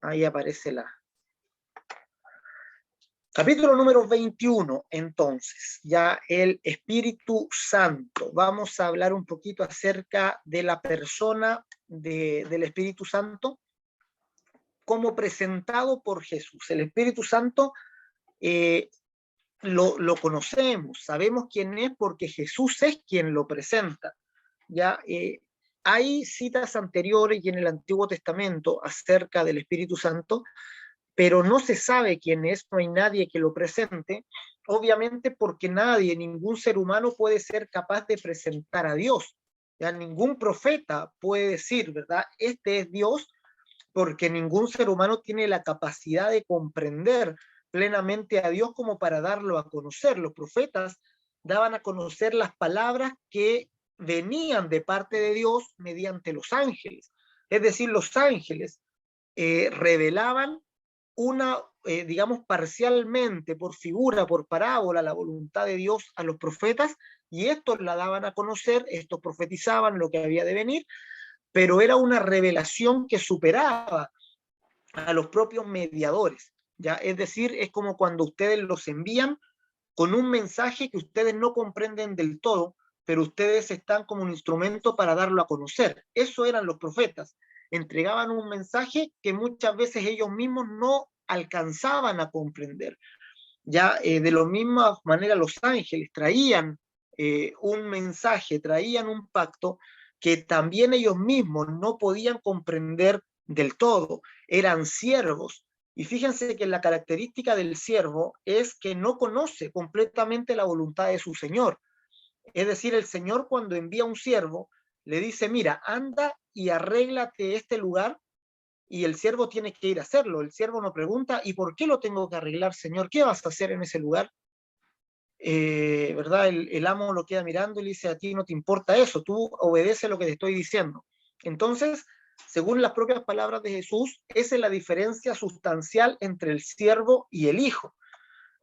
Ahí aparece la. Capítulo número 21, entonces, ya el Espíritu Santo. Vamos a hablar un poquito acerca de la persona del Espíritu Santo como presentado por Jesús. El Espíritu Santo lo conocemos, sabemos quién es porque Jesús es quien lo presenta. Ya hay citas anteriores y en el Antiguo Testamento acerca del Espíritu Santo, pero no se sabe quién es, no hay nadie que lo presente, obviamente porque nadie, ningún ser humano puede ser capaz de presentar a Dios. Ya ningún profeta puede decir, ¿verdad? Este es Dios, porque ningún ser humano tiene la capacidad de comprender plenamente a Dios como para darlo a conocer. Los profetas daban a conocer las palabras que venían de parte de Dios mediante los ángeles. Es decir, los ángeles revelaban digamos, parcialmente, por figura, por parábola, la voluntad de Dios a los profetas, y estos la daban a conocer, estos profetizaban lo que había de venir, pero era una revelación que superaba a los propios mediadores, ¿ya? Es decir, es como cuando ustedes los envían con un mensaje que ustedes no comprenden del todo, pero ustedes están como un instrumento para darlo a conocer. Eso eran los profetas. Entregaban un mensaje que muchas veces ellos mismos no alcanzaban a comprender. Ya de la misma manera los ángeles traían un mensaje, traían un pacto que también ellos mismos no podían comprender del todo. Eran siervos. Y fíjense que la característica del siervo es que no conoce completamente la voluntad de su Señor. Es decir, el Señor cuando envía un siervo, le dice, mira, anda y arréglate este lugar, y el siervo tiene que ir a hacerlo. El siervo no pregunta, ¿y por qué lo tengo que arreglar, Señor? ¿Qué vas a hacer en ese lugar? ¿Verdad? El amo lo queda mirando y le dice, a ti no te importa eso, tú obedece lo que te estoy diciendo. Entonces, según las propias palabras de Jesús, esa es la diferencia sustancial entre el siervo y el hijo,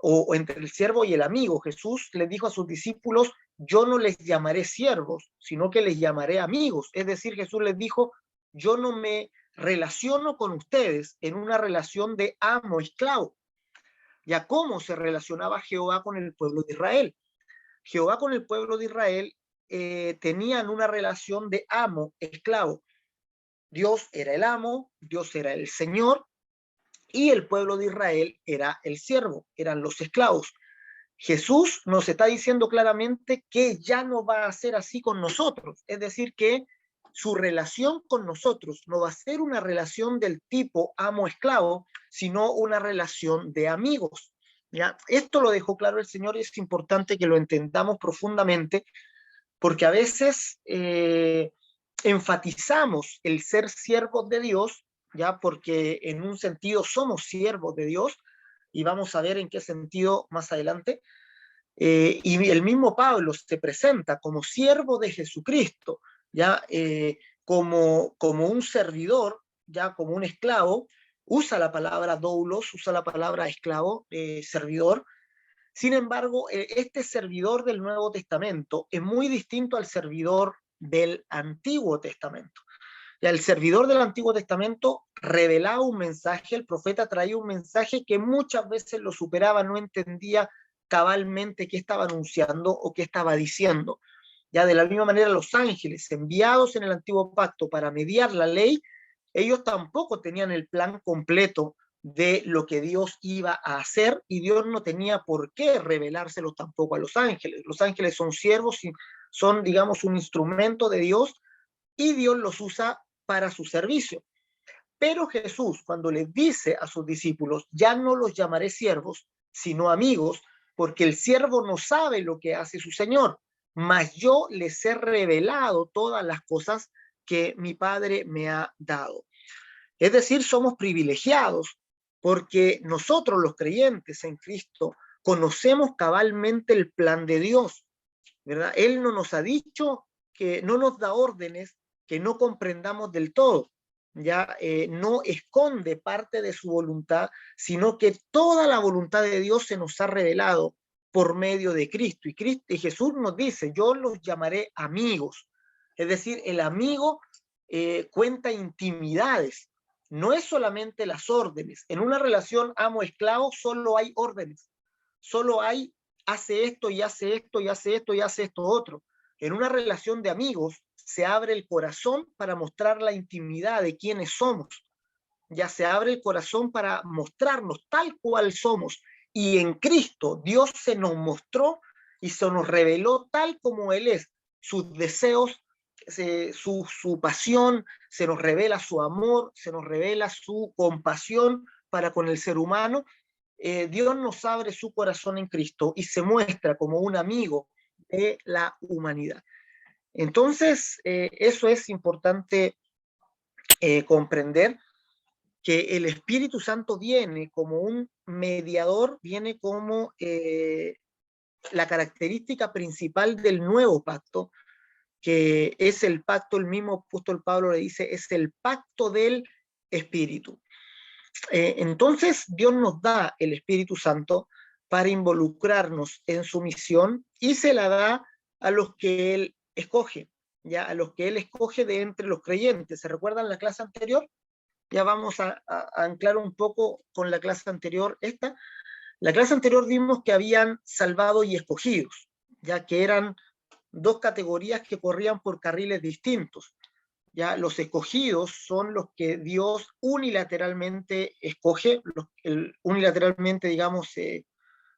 o entre el siervo y el amigo. Jesús les dijo a sus discípulos, yo no les llamaré siervos, sino que les llamaré amigos. Es decir, Jesús les dijo, yo no me relaciono con ustedes en una relación de amo-esclavo. Ya cómo se relacionaba Jehová con el pueblo de Israel. Jehová con el pueblo de Israel tenían una relación de amo-esclavo. Dios era el amo, Dios era el Señor, y el pueblo de Israel era el siervo, eran los esclavos. Jesús nos está diciendo claramente que ya no va a ser así con nosotros, es decir, que su relación con nosotros no va a ser una relación del tipo amo-esclavo, sino una relación de amigos. ¿Ya? Esto lo dejó claro el Señor y es importante que lo entendamos profundamente, porque a veces enfatizamos el ser siervos de Dios, ya porque en un sentido somos siervos de Dios, y vamos a ver en qué sentido más adelante. Y el mismo Pablo se presenta como siervo de Jesucristo, ya como un servidor, ya como un esclavo, usa la palabra doulos, usa la palabra esclavo, servidor. Sin embargo, este servidor del Nuevo Testamento es muy distinto al servidor del Antiguo Testamento. Ya el servidor del Antiguo Testamento revelaba un mensaje, el profeta traía un mensaje que muchas veces lo superaba, no entendía cabalmente qué estaba anunciando o qué estaba diciendo. Ya de la misma manera los ángeles enviados en el Antiguo Pacto para mediar la ley, ellos tampoco tenían el plan completo de lo que Dios iba a hacer, y Dios no tenía por qué revelárselo tampoco a los ángeles. Los ángeles son siervos y son, digamos, un instrumento de Dios, y Dios los usa para su servicio. Pero Jesús, cuando les dice a sus discípulos, ya no los llamaré siervos, sino amigos, porque el siervo no sabe lo que hace su Señor, mas yo les he revelado todas las cosas que mi Padre me ha dado. Es decir, somos privilegiados porque nosotros los creyentes en Cristo conocemos cabalmente el plan de Dios, ¿verdad? Él no nos ha dicho, que no nos da órdenes que no comprendamos del todo, ya no esconde parte de su voluntad, sino que toda la voluntad de Dios se nos ha revelado por medio de Cristo. Y Jesús nos dice, yo los llamaré amigos. Es decir, el amigo cuenta intimidades. no es solamente las órdenes. En una relación amo-esclavo solo hay órdenes, solo hay hace esto y hace esto y hace esto y hace esto otro. En una relación de amigos se abre el corazón para mostrar la intimidad de quiénes somos. Ya se abre el corazón para mostrarnos tal cual somos. Y en Cristo Dios se nos mostró y se nos reveló tal como Él es. Sus deseos, su pasión, se nos revela su amor, se nos revela su compasión para con el ser humano. Dios nos abre su corazón en Cristo y se muestra como un amigo de la humanidad. Entonces, eso es importante comprender, que el Espíritu Santo viene como un mediador, viene como la característica principal del nuevo pacto, que es el pacto, el mismo apóstol Pablo le dice, es el pacto del Espíritu. Entonces Dios nos da el Espíritu Santo para involucrarnos en su misión y se la da a los que Él escoge, ya a los que Él escoge de entre los creyentes. ¿Se recuerdan la clase anterior? Ya vamos a anclar un poco con la clase anterior esta. La clase anterior vimos que habían salvados y escogidos, ya que eran dos categorías que corrían por carriles distintos. Ya los escogidos son los que Dios unilateralmente escoge, unilateralmente, digamos,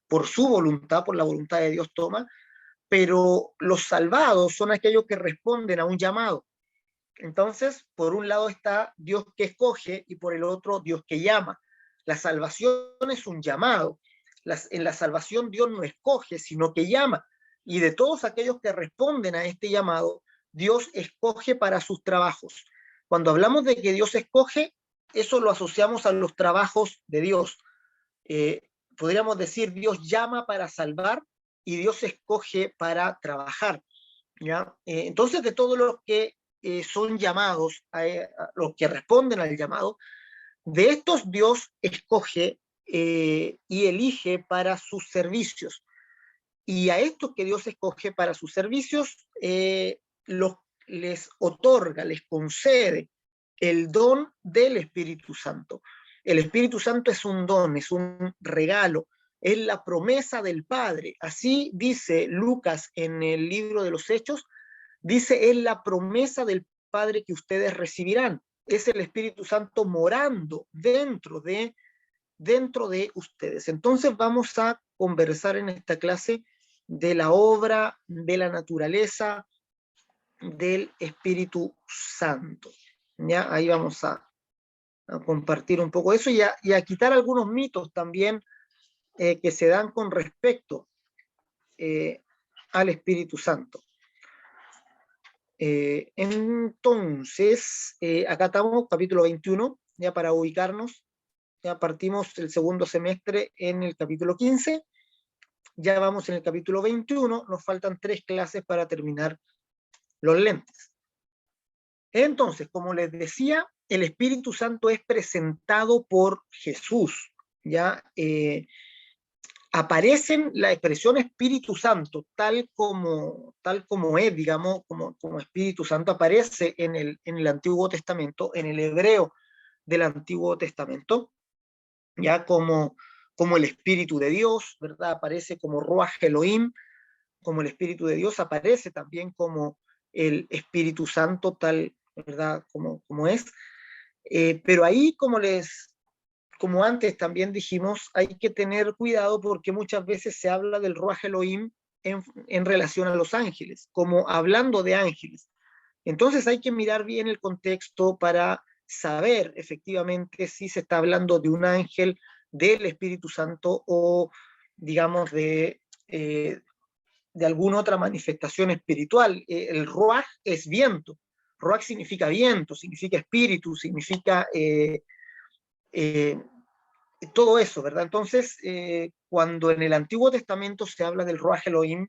por su voluntad, por la voluntad de Dios toma, pero los salvados son aquellos que responden a un llamado. Entonces, por un lado está Dios que escoge y por el otro Dios que llama. La salvación es un llamado. En la salvación Dios no escoge, sino que llama. Y de todos aquellos que responden a este llamado, Dios escoge para sus trabajos. Cuando hablamos de que Dios escoge, eso lo asociamos a los trabajos de Dios. Podríamos decir, Dios llama para salvar y Dios escoge para trabajar. ¿Ya? Entonces, de todos los que son llamados, a los que responden al llamado, de estos Dios escoge y elige para sus servicios. Y a estos que Dios escoge para sus servicios, les otorga, les concede el don del Espíritu Santo. El Espíritu Santo es un don, es un regalo, es la promesa del Padre. Así dice Lucas en el libro de los Hechos, dice, es la promesa del Padre que ustedes recibirán. Es el Espíritu Santo morando dentro de ustedes. Entonces vamos a conversar en esta clase de la obra, de la naturaleza del Espíritu Santo. ¿Ya? Ahí vamos a compartir un poco eso y a quitar algunos mitos también que se dan con respecto al Espíritu Santo. Entonces, acá estamos, capítulo 21, ya para ubicarnos. Ya partimos el segundo semestre en el capítulo 15, ya vamos en el capítulo 21, nos faltan 3 clases para terminar los lentes. Entonces, como les decía, el Espíritu Santo es presentado por Jesús, ¿ya? Aparecen la expresión Espíritu Santo, tal como es, digamos, como Espíritu Santo, aparece en el Antiguo Testamento, en el hebreo del Antiguo Testamento, ya como el Espíritu de Dios, ¿verdad? Aparece como Ruach Elohim, como el Espíritu de Dios, aparece también como el Espíritu Santo, tal, ¿verdad? Como es. Pero ahí, como antes también dijimos, hay que tener cuidado porque muchas veces se habla del Ruach Elohim en relación a los ángeles, como hablando de ángeles. Entonces hay que mirar bien el contexto para saber efectivamente si se está hablando de un ángel, del Espíritu Santo o, digamos, de alguna otra manifestación espiritual. El Ruach es viento. Ruach significa viento, significa espíritu, significa todo eso, ¿verdad? Entonces, cuando en el Antiguo Testamento se habla del Ruach Elohim,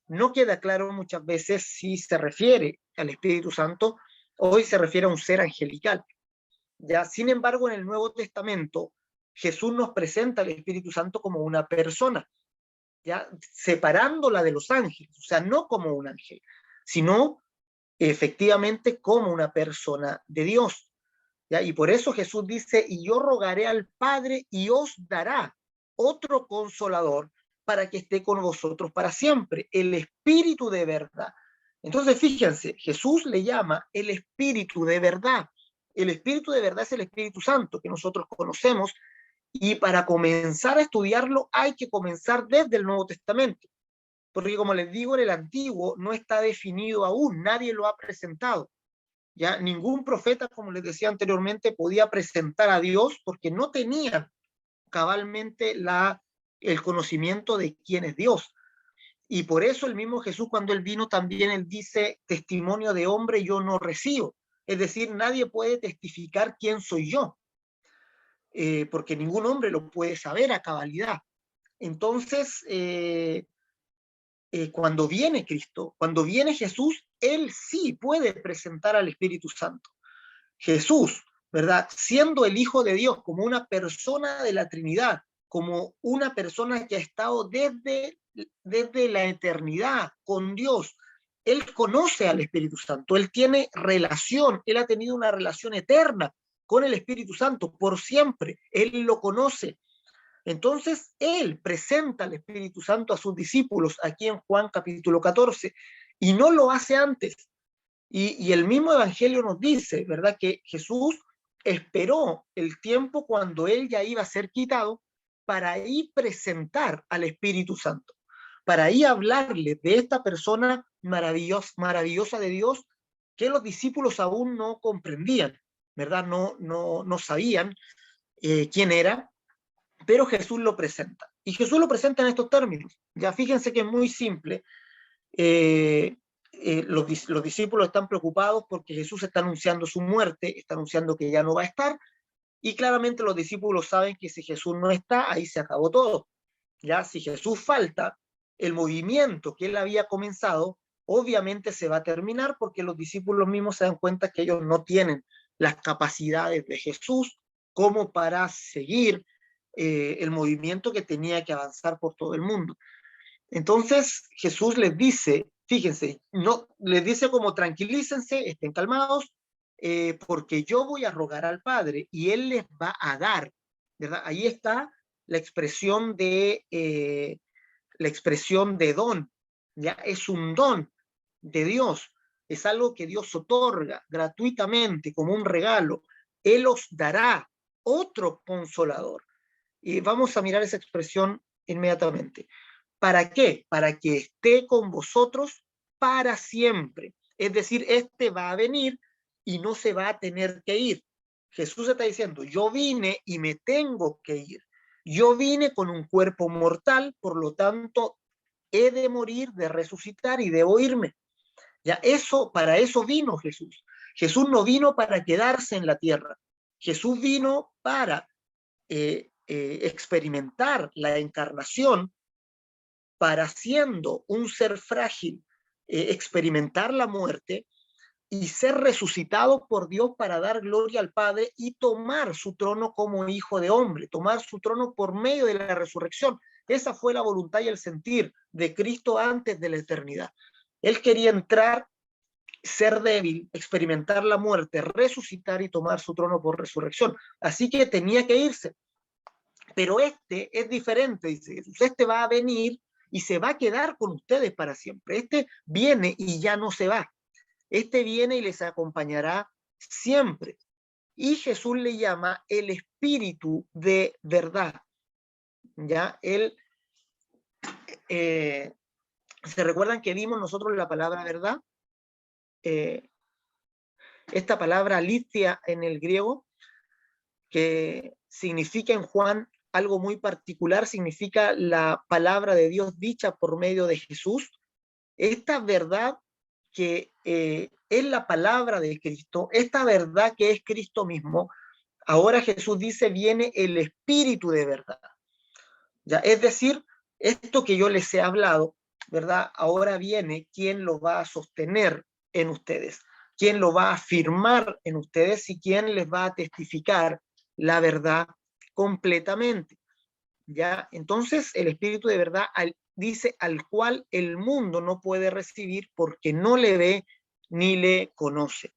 no queda claro muchas veces si se refiere al Espíritu Santo o si se refiere a un ser angelical. ¿Ya? Sin embargo, en el Nuevo Testamento, Jesús nos presenta al Espíritu Santo como una persona, ¿ya? Separándola de los ángeles, o sea, no como un ángel, sino efectivamente como una persona de Dios. ¿ya? Y por eso Jesús dice, y yo rogaré al Padre y os dará otro consolador para que esté con vosotros para siempre, el Espíritu de verdad. Entonces, fíjense, Jesús le llama el Espíritu de verdad. El Espíritu de verdad es el Espíritu Santo que nosotros conocemos, y para comenzar a estudiarlo hay que comenzar desde el Nuevo Testamento, porque como les digo, en el Antiguo no está definido aún, nadie lo ha presentado. Ya ningún profeta, como les decía anteriormente, podía presentar a Dios porque no tenían cabalmente el conocimiento de quién es Dios. Y por eso el mismo Jesús, cuando él vino, también él dice, testimonio de hombre yo no recibo. Es decir, nadie puede testificar quién soy yo, porque ningún hombre lo puede saber a cabalidad. Entonces, cuando viene Cristo, cuando viene Jesús, él sí puede presentar al Espíritu Santo. Jesús, ¿verdad? Siendo el Hijo de Dios, como una persona de la Trinidad, como una persona que ha estado desde la eternidad con Dios. Él conoce al Espíritu Santo, él tiene relación, él ha tenido una relación eterna con el Espíritu Santo por siempre, él lo conoce. Entonces, él presenta al Espíritu Santo a sus discípulos aquí en Juan capítulo 14 y no lo hace antes. Y el mismo Evangelio nos dice, ¿verdad?, que Jesús esperó el tiempo cuando él ya iba a ser quitado para ahí presentar al Espíritu Santo, para ahí hablarle de esta persona maravillosa de Dios que los discípulos aún no comprendían, ¿verdad? No sabían quién era, pero Jesús lo presenta. Y Jesús lo presenta en estos términos. Ya fíjense que es muy simple. Los discípulos están preocupados porque Jesús está anunciando su muerte, está anunciando que ya no va a estar, y claramente los discípulos saben que si Jesús no está, ahí se acabó todo. Ya si Jesús falta, el movimiento que él había comenzado, obviamente se va a terminar, porque los discípulos mismos se dan cuenta que ellos no tienen las capacidades de Jesús como para seguir el movimiento que tenía que avanzar por todo el mundo. Entonces Jesús les dice, fíjense, no, les dice como tranquilícense, estén calmados, porque yo voy a rogar al Padre y Él les va a dar, ¿verdad? Ahí está la expresión de don, ya es un don de Dios, es algo que Dios otorga gratuitamente como un regalo. Él os dará otro consolador. Y vamos a mirar esa expresión inmediatamente. ¿Para qué? Para que esté con vosotros para siempre. Es decir, este va a venir y no se va a tener que ir. Jesús está diciendo, yo vine y me tengo que ir. Yo vine con un cuerpo mortal, por lo tanto, he de morir, de resucitar y debo irme. Ya eso, para eso vino Jesús. Jesús no vino para quedarse en la tierra. Jesús vino para experimentar la encarnación, para siendo un ser frágil, experimentar la muerte y ser resucitado por Dios para dar gloria al Padre y tomar su trono como hijo de hombre, tomar su trono por medio de la resurrección. Esa fue la voluntad y el sentir de Cristo antes de la eternidad. Él quería entrar, ser débil, experimentar la muerte, resucitar y tomar su trono por resurrección. Así que tenía que irse. Pero este es diferente, dice Jesús. Este va a venir y se va a quedar con ustedes para siempre. Este viene y ya no se va. Este viene y les acompañará siempre. Y Jesús le llama el Espíritu de verdad. Ya, él, ¿se recuerdan que vimos nosotros la palabra verdad? Esta palabra aletheia en el griego, que significa en Juan algo muy particular, significa la palabra de Dios dicha por medio de Jesús. Esta verdad que es la palabra de Cristo, esta verdad que es Cristo mismo, ahora Jesús dice, viene el Espíritu de verdad. ¿Ya? Es decir, esto que yo les he hablado, ¿verdad? Ahora viene quien lo va a sostener en ustedes, quien lo va a afirmar en ustedes y quien les va a testificar la verdad completamente. ¿Ya? Entonces, el Espíritu de verdad dice al cual el mundo no puede recibir porque no le ve ni le conoce.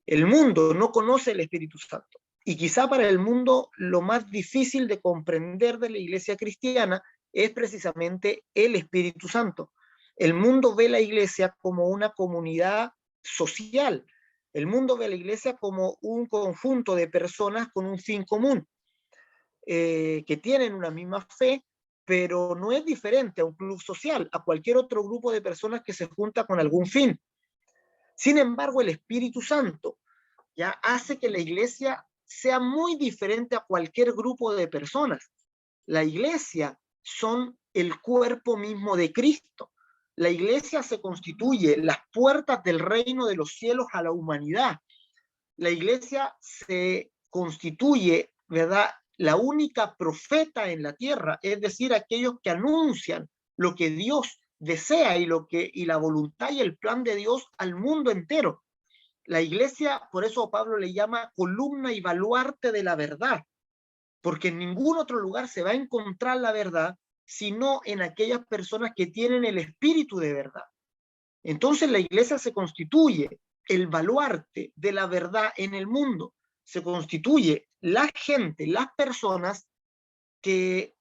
El mundo no conoce el Espíritu Santo. Y quizá para el mundo lo más difícil de comprender de la iglesia cristiana es precisamente el Espíritu Santo. El mundo ve la iglesia como una comunidad social. El mundo ve a la iglesia como un conjunto de personas con un fin común, que tienen una misma fe, pero no es diferente a un club social, a cualquier otro grupo de personas que se junta con algún fin. Sin embargo, el Espíritu Santo ya hace que la iglesia sea muy diferente a cualquier grupo de personas. La iglesia son el cuerpo mismo de Cristo. La iglesia se constituye las puertas del reino de los cielos a la humanidad. La iglesia se constituye, ¿verdad?, la única profeta en la tierra, es decir, aquellos que anuncian lo que Dios desea y la voluntad y el plan de Dios al mundo entero. La iglesia, por eso Pablo le llama columna y baluarte de la verdad, porque en ningún otro lugar se va a encontrar la verdad, sino en aquellas personas que tienen el espíritu de verdad. Entonces la iglesia se constituye el baluarte de la verdad en el mundo, se constituye la gente, las personas que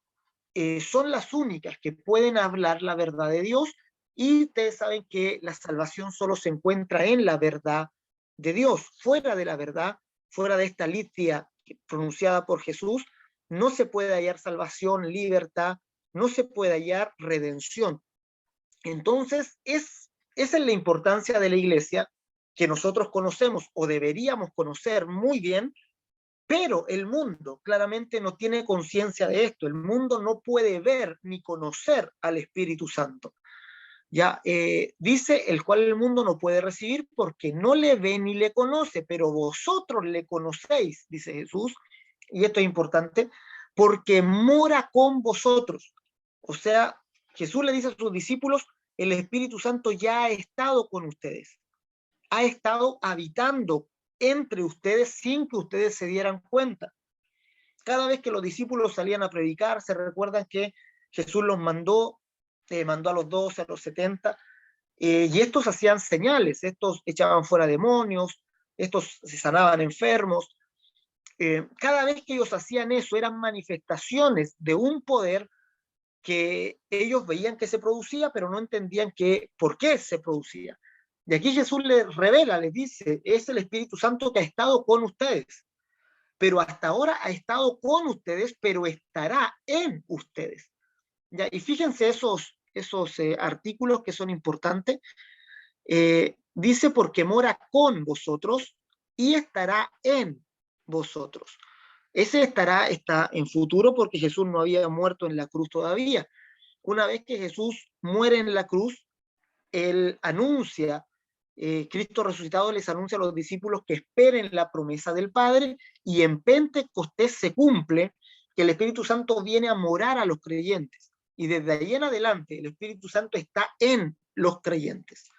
son las únicas que pueden hablar la verdad de Dios, y ustedes saben que la salvación solo se encuentra en la verdad de Dios. Fuera de la verdad, fuera de esta liturgia pronunciada por Jesús, no se puede hallar salvación, libertad, no se puede hallar redención. Entonces, esa es la importancia de la iglesia, que nosotros conocemos o deberíamos conocer muy bien, pero el mundo claramente no tiene conciencia de esto. El mundo no puede ver ni conocer al Espíritu Santo. Ya dice, el cual el mundo no puede recibir porque no le ve ni le conoce, pero vosotros le conocéis, dice Jesús, y esto es importante, porque mora con vosotros. O sea, Jesús le dice a sus discípulos, el Espíritu Santo ya ha estado con ustedes, ha estado habitando entre ustedes sin que ustedes se dieran cuenta. Cada vez que los discípulos salían a predicar, se recuerdan que Jesús los mandó a los 12, a los 70, y estos hacían señales, estos echaban fuera demonios, estos se sanaban enfermos. Cada vez que ellos hacían eso, eran manifestaciones de un poder que ellos veían que se producía, pero no entendían por qué se producía. Y aquí Jesús les revela, les dice, es el Espíritu Santo que ha estado con ustedes, pero hasta ahora ha estado con ustedes, pero estará en ustedes. ¿Ya? Y fíjense esos artículos que son importantes. Dice, porque mora con vosotros y estará en vosotros. Ese estará está en futuro porque Jesús no había muerto en la cruz todavía. Una vez que Jesús muere en la cruz, él anuncia, Cristo resucitado les anuncia a los discípulos que esperen la promesa del Padre, y en Pentecostés se cumple que el Espíritu Santo viene a morar a los creyentes, y desde ahí en adelante el Espíritu Santo está en los creyentes.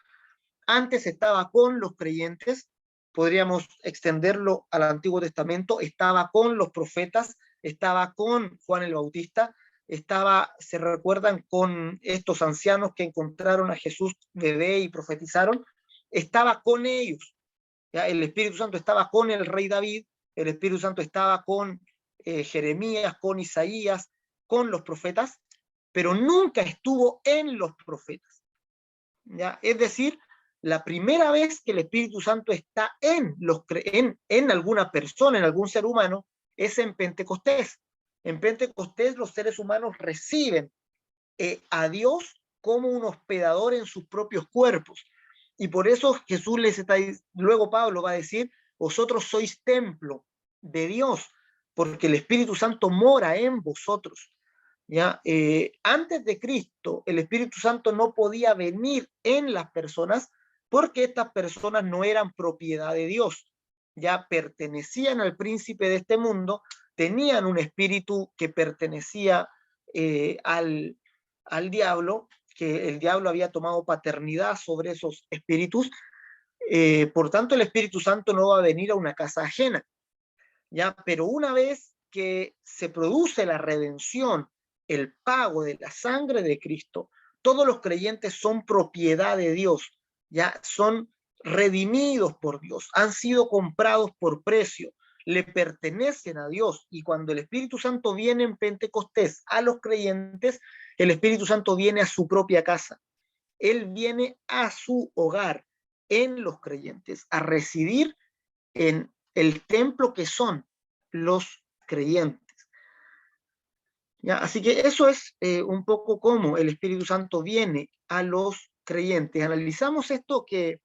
Antes estaba con los creyentes, podríamos extenderlo al Antiguo Testamento, estaba con los profetas, estaba con Juan el Bautista, se recuerdan, con estos ancianos que encontraron a Jesús bebé y profetizaron, estaba con ellos. ¿Ya? El Espíritu Santo estaba con el rey David, el Espíritu Santo estaba con Jeremías, con Isaías, con los profetas, pero nunca estuvo en los profetas. ¿Ya? Es decir, la primera vez que el Espíritu Santo está en alguna persona, en algún ser humano, es en Pentecostés. En Pentecostés los seres humanos reciben a Dios como un hospedador en sus propios cuerpos. Y por eso Jesús luego Pablo va a decir, vosotros sois templo de Dios, porque el Espíritu Santo mora en vosotros. ¿Ya? Antes de Cristo, el Espíritu Santo no podía venir en las personas porque estas personas no eran propiedad de Dios, ya pertenecían al príncipe de este mundo, tenían un espíritu que pertenecía al diablo, que el diablo había tomado paternidad sobre esos espíritus. Por tanto, el Espíritu Santo no va a venir a una casa ajena, ¿ya? Pero una vez que se produce la redención, el pago de la sangre de Cristo, todos los creyentes son propiedad de Dios, ya son redimidos por Dios, han sido comprados por precio, le pertenecen a Dios. Y cuando el Espíritu Santo viene en Pentecostés a los creyentes, el Espíritu Santo viene a su propia casa. Él viene a su hogar, en los creyentes, a residir en el templo que son los creyentes. ¿Ya? Así que eso es un poco cómo el Espíritu Santo viene a los creyentes. Analizamos esto que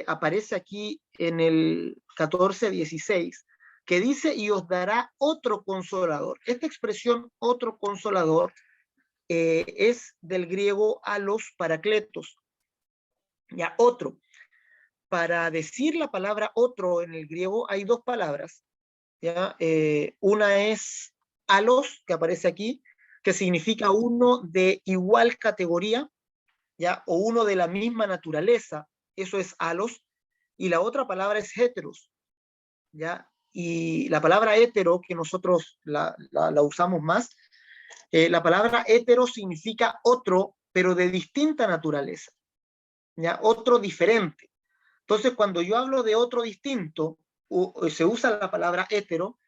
aparece aquí en el 14:16, que dice, y os dará otro consolador. Esta expresión, otro consolador, es del griego alos parakletos. Ya, otro. Para decir la palabra otro en el griego hay dos palabras. ¿Ya? Una es alos, que aparece aquí, que significa uno de igual categoría, ¿ya? O uno de la misma naturaleza, eso es alos, y la otra palabra es heteros, ¿ya? Y la palabra hetero, que nosotros la usamos más, la palabra hetero significa otro, pero de distinta naturaleza, ¿ya? Otro diferente. Entonces, cuando yo hablo de otro distinto, se usa la palabra hetero,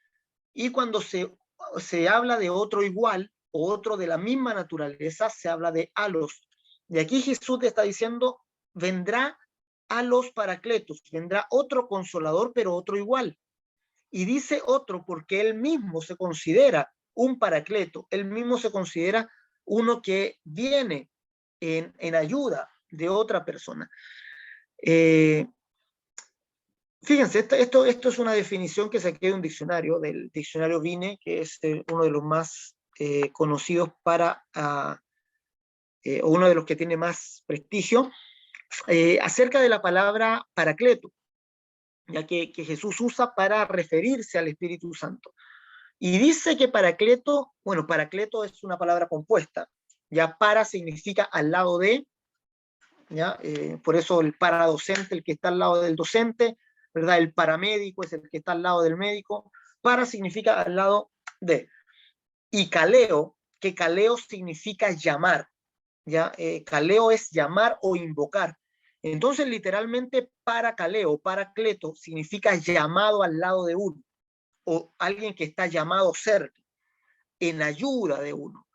y cuando se habla de otro igual o otro de la misma naturaleza, se habla de alos. Y aquí Jesús te está diciendo, vendrá a los paracletos, vendrá otro consolador, pero otro igual. Y dice otro porque él mismo se considera un paracleto, él mismo se considera uno que viene en ayuda de otra persona. Fíjense, esto es una definición que saqué de un diccionario, del diccionario Vine, que es uno de los más conocidos o uno de los que tiene más prestigio, acerca de la palabra paracleto, ya que Jesús usa para referirse al Espíritu Santo. Y dice que paracleto, bueno, paracleto es una palabra compuesta, ya para significa al lado de, ¿ya? Por eso el paradocente, el que está al lado del docente, ¿verdad? El paramédico es el que está al lado del médico. Para significa al lado de. Y caleo, que caleo significa llamar, ¿ya? Caleo es llamar o invocar. Entonces, literalmente, paracaleo, paracleto, significa llamado al lado de uno, o alguien que está llamado cerca, en ayuda de uno.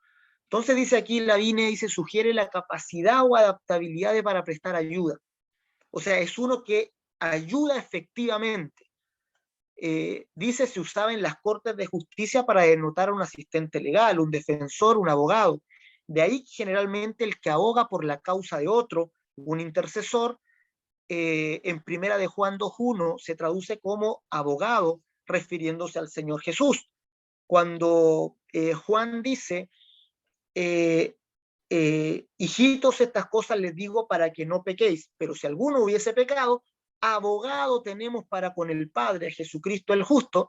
Entonces dice aquí la Vine, dice, sugiere la capacidad o adaptabilidad para prestar ayuda. O sea, es uno que ayuda efectivamente. Dice, se usaba en las cortes de justicia para denotar a un asistente legal, un defensor, un abogado. De ahí generalmente el que aboga por la causa de otro, un intercesor, en primera de Juan 2:1 se traduce como abogado, refiriéndose al Señor Jesús. Cuando Juan dice, hijitos, estas cosas les digo para que no pequéis, pero si alguno hubiese pecado, abogado tenemos para con el Padre, Jesucristo el justo.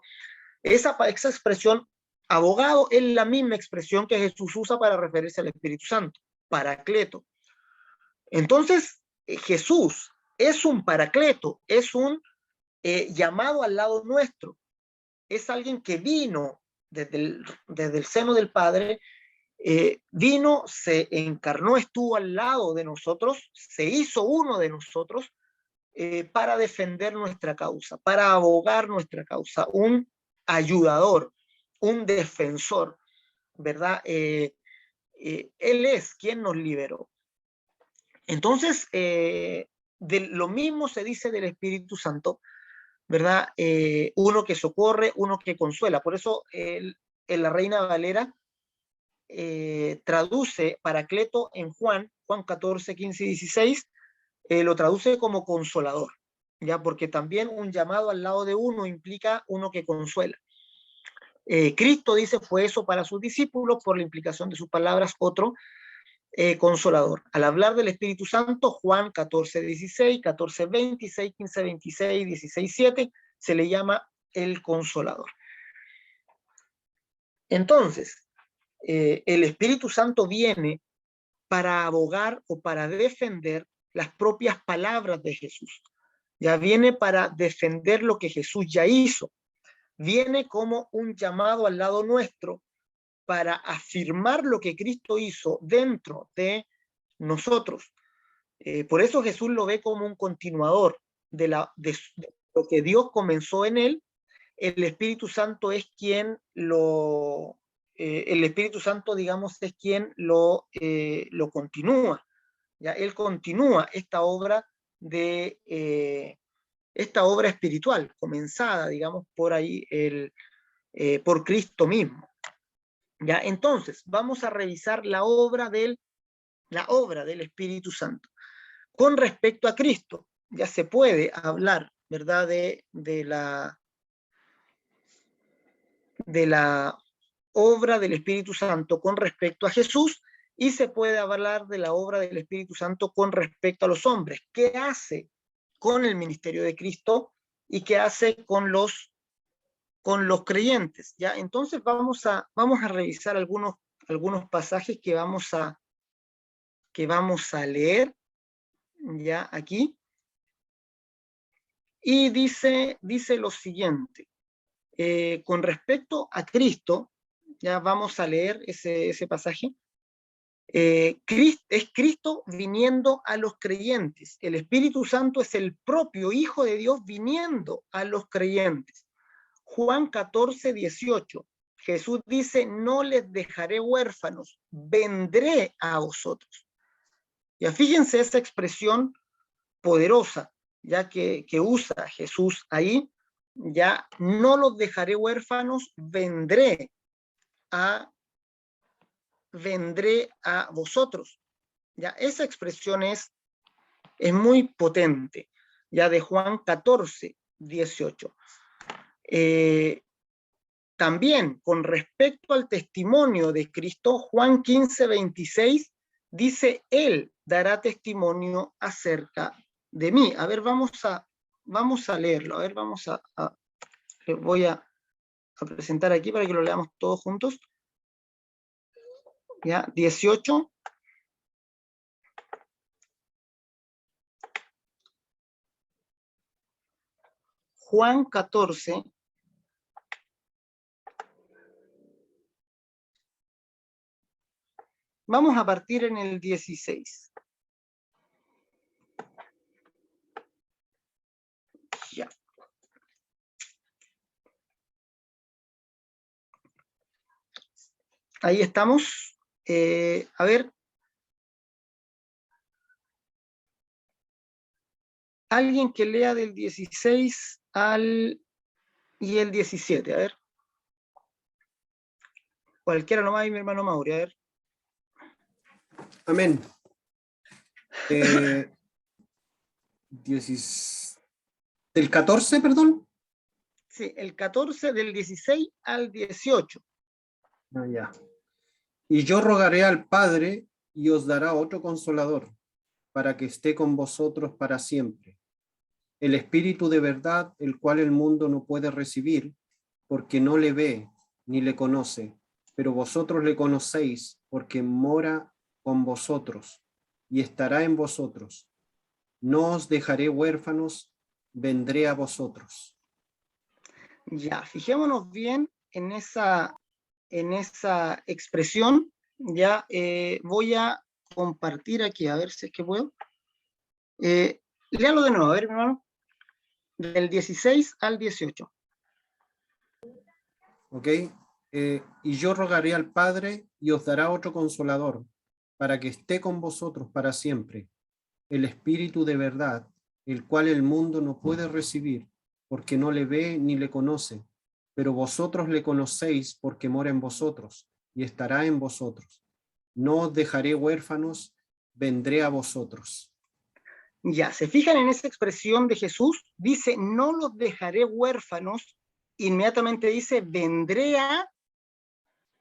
Esa expresión, abogado, es la misma expresión que Jesús usa para referirse al Espíritu Santo, paracleto. Entonces, Jesús es un paracleto, es un llamado al lado nuestro, es alguien que vino desde el seno del Padre, vino, se encarnó, estuvo al lado de nosotros, se hizo uno de nosotros, para defender nuestra causa, para abogar nuestra causa, un ayudador, un defensor, ¿verdad? Él es quien nos liberó. Entonces, de lo mismo se dice del Espíritu Santo, ¿verdad? Uno que socorre, uno que consuela. Por eso en la Reina Valera traduce paracleto en Juan 14, 15 y 16, lo traduce como consolador, ¿ya? Porque también un llamado al lado de uno implica uno que consuela. Cristo dice, fue eso para sus discípulos, por la implicación de sus palabras, otro consolador. Al hablar del Espíritu Santo, Juan 14, 16, 14, 26, 15, 26, 16, 7, se le llama el consolador. Entonces, el Espíritu Santo viene para abogar o para defender las propias palabras de Jesús. Ya viene para defender lo que Jesús ya hizo. Viene como un llamado al lado nuestro para afirmar lo que Cristo hizo dentro de nosotros. Por eso Jesús lo ve como un continuador de lo que Dios comenzó en él. El Espíritu Santo es quien el Espíritu Santo, digamos, es quien lo continúa. ¿Ya? Él continúa esta obra espiritual, comenzada, digamos, por ahí, por Cristo mismo. ¿Ya? Entonces, vamos a revisar la obra del Espíritu Santo. Con respecto a Cristo, ya se puede hablar, ¿verdad?, de la obra del Espíritu Santo con respecto a Jesús, y se puede hablar de la obra del Espíritu Santo con respecto a los hombres. ¿Qué hace con el ministerio de Cristo y qué hace con los creyentes? ¿Ya? Entonces vamos a revisar algunos pasajes que vamos a leer ya aquí. Y dice lo siguiente, con respecto a Cristo, ya vamos a leer ese pasaje. Es Cristo viniendo a los creyentes. El Espíritu Santo es el propio Hijo de Dios viniendo a los creyentes. Juan 14, 18. Jesús dice, no les dejaré huérfanos, vendré a vosotros. Ya fíjense esa expresión poderosa, ya que usa Jesús ahí, ya no los dejaré huérfanos, vendré a vosotros. Ya esa expresión es muy potente, ya de Juan 14, 18. También con respecto al testimonio de Cristo, Juan 15, 26 dice, Él dará testimonio acerca de mí. A ver, vamos a leerlo. A ver, voy a presentar aquí para que lo leamos todos juntos. Ya, 18. Juan 14. Vamos a partir en el 16. Ya. Ahí estamos. A ver. Alguien que lea del 16 y el 17, a ver. Cualquiera nomás, y mi hermano Mauri, a ver. Amén. ¿Del 14, perdón? Sí, el 14 del 16 al 18. Ya. Y yo rogaré al Padre y os dará otro consolador, para que esté con vosotros para siempre. El Espíritu de verdad, el cual el mundo no puede recibir, porque no le ve ni le conoce, pero vosotros le conocéis, porque mora con vosotros y estará en vosotros. No os dejaré huérfanos, vendré a vosotros. Ya, fijémonos bien en esa expresión. Ya voy a compartir aquí, a ver si es que puedo. Léalo de nuevo, a ver, mi hermano. Del 16 al 18. ¿Ok? Y yo rogaré al Padre y os dará otro consolador, para que esté con vosotros para siempre, el Espíritu de verdad, el cual el mundo no puede recibir, porque no le ve ni le conoce, pero vosotros le conocéis porque mora en vosotros y estará en vosotros. No os dejaré huérfanos, vendré a vosotros. Ya, se fijan en esa expresión de Jesús, dice, no los dejaré huérfanos, inmediatamente dice, vendré a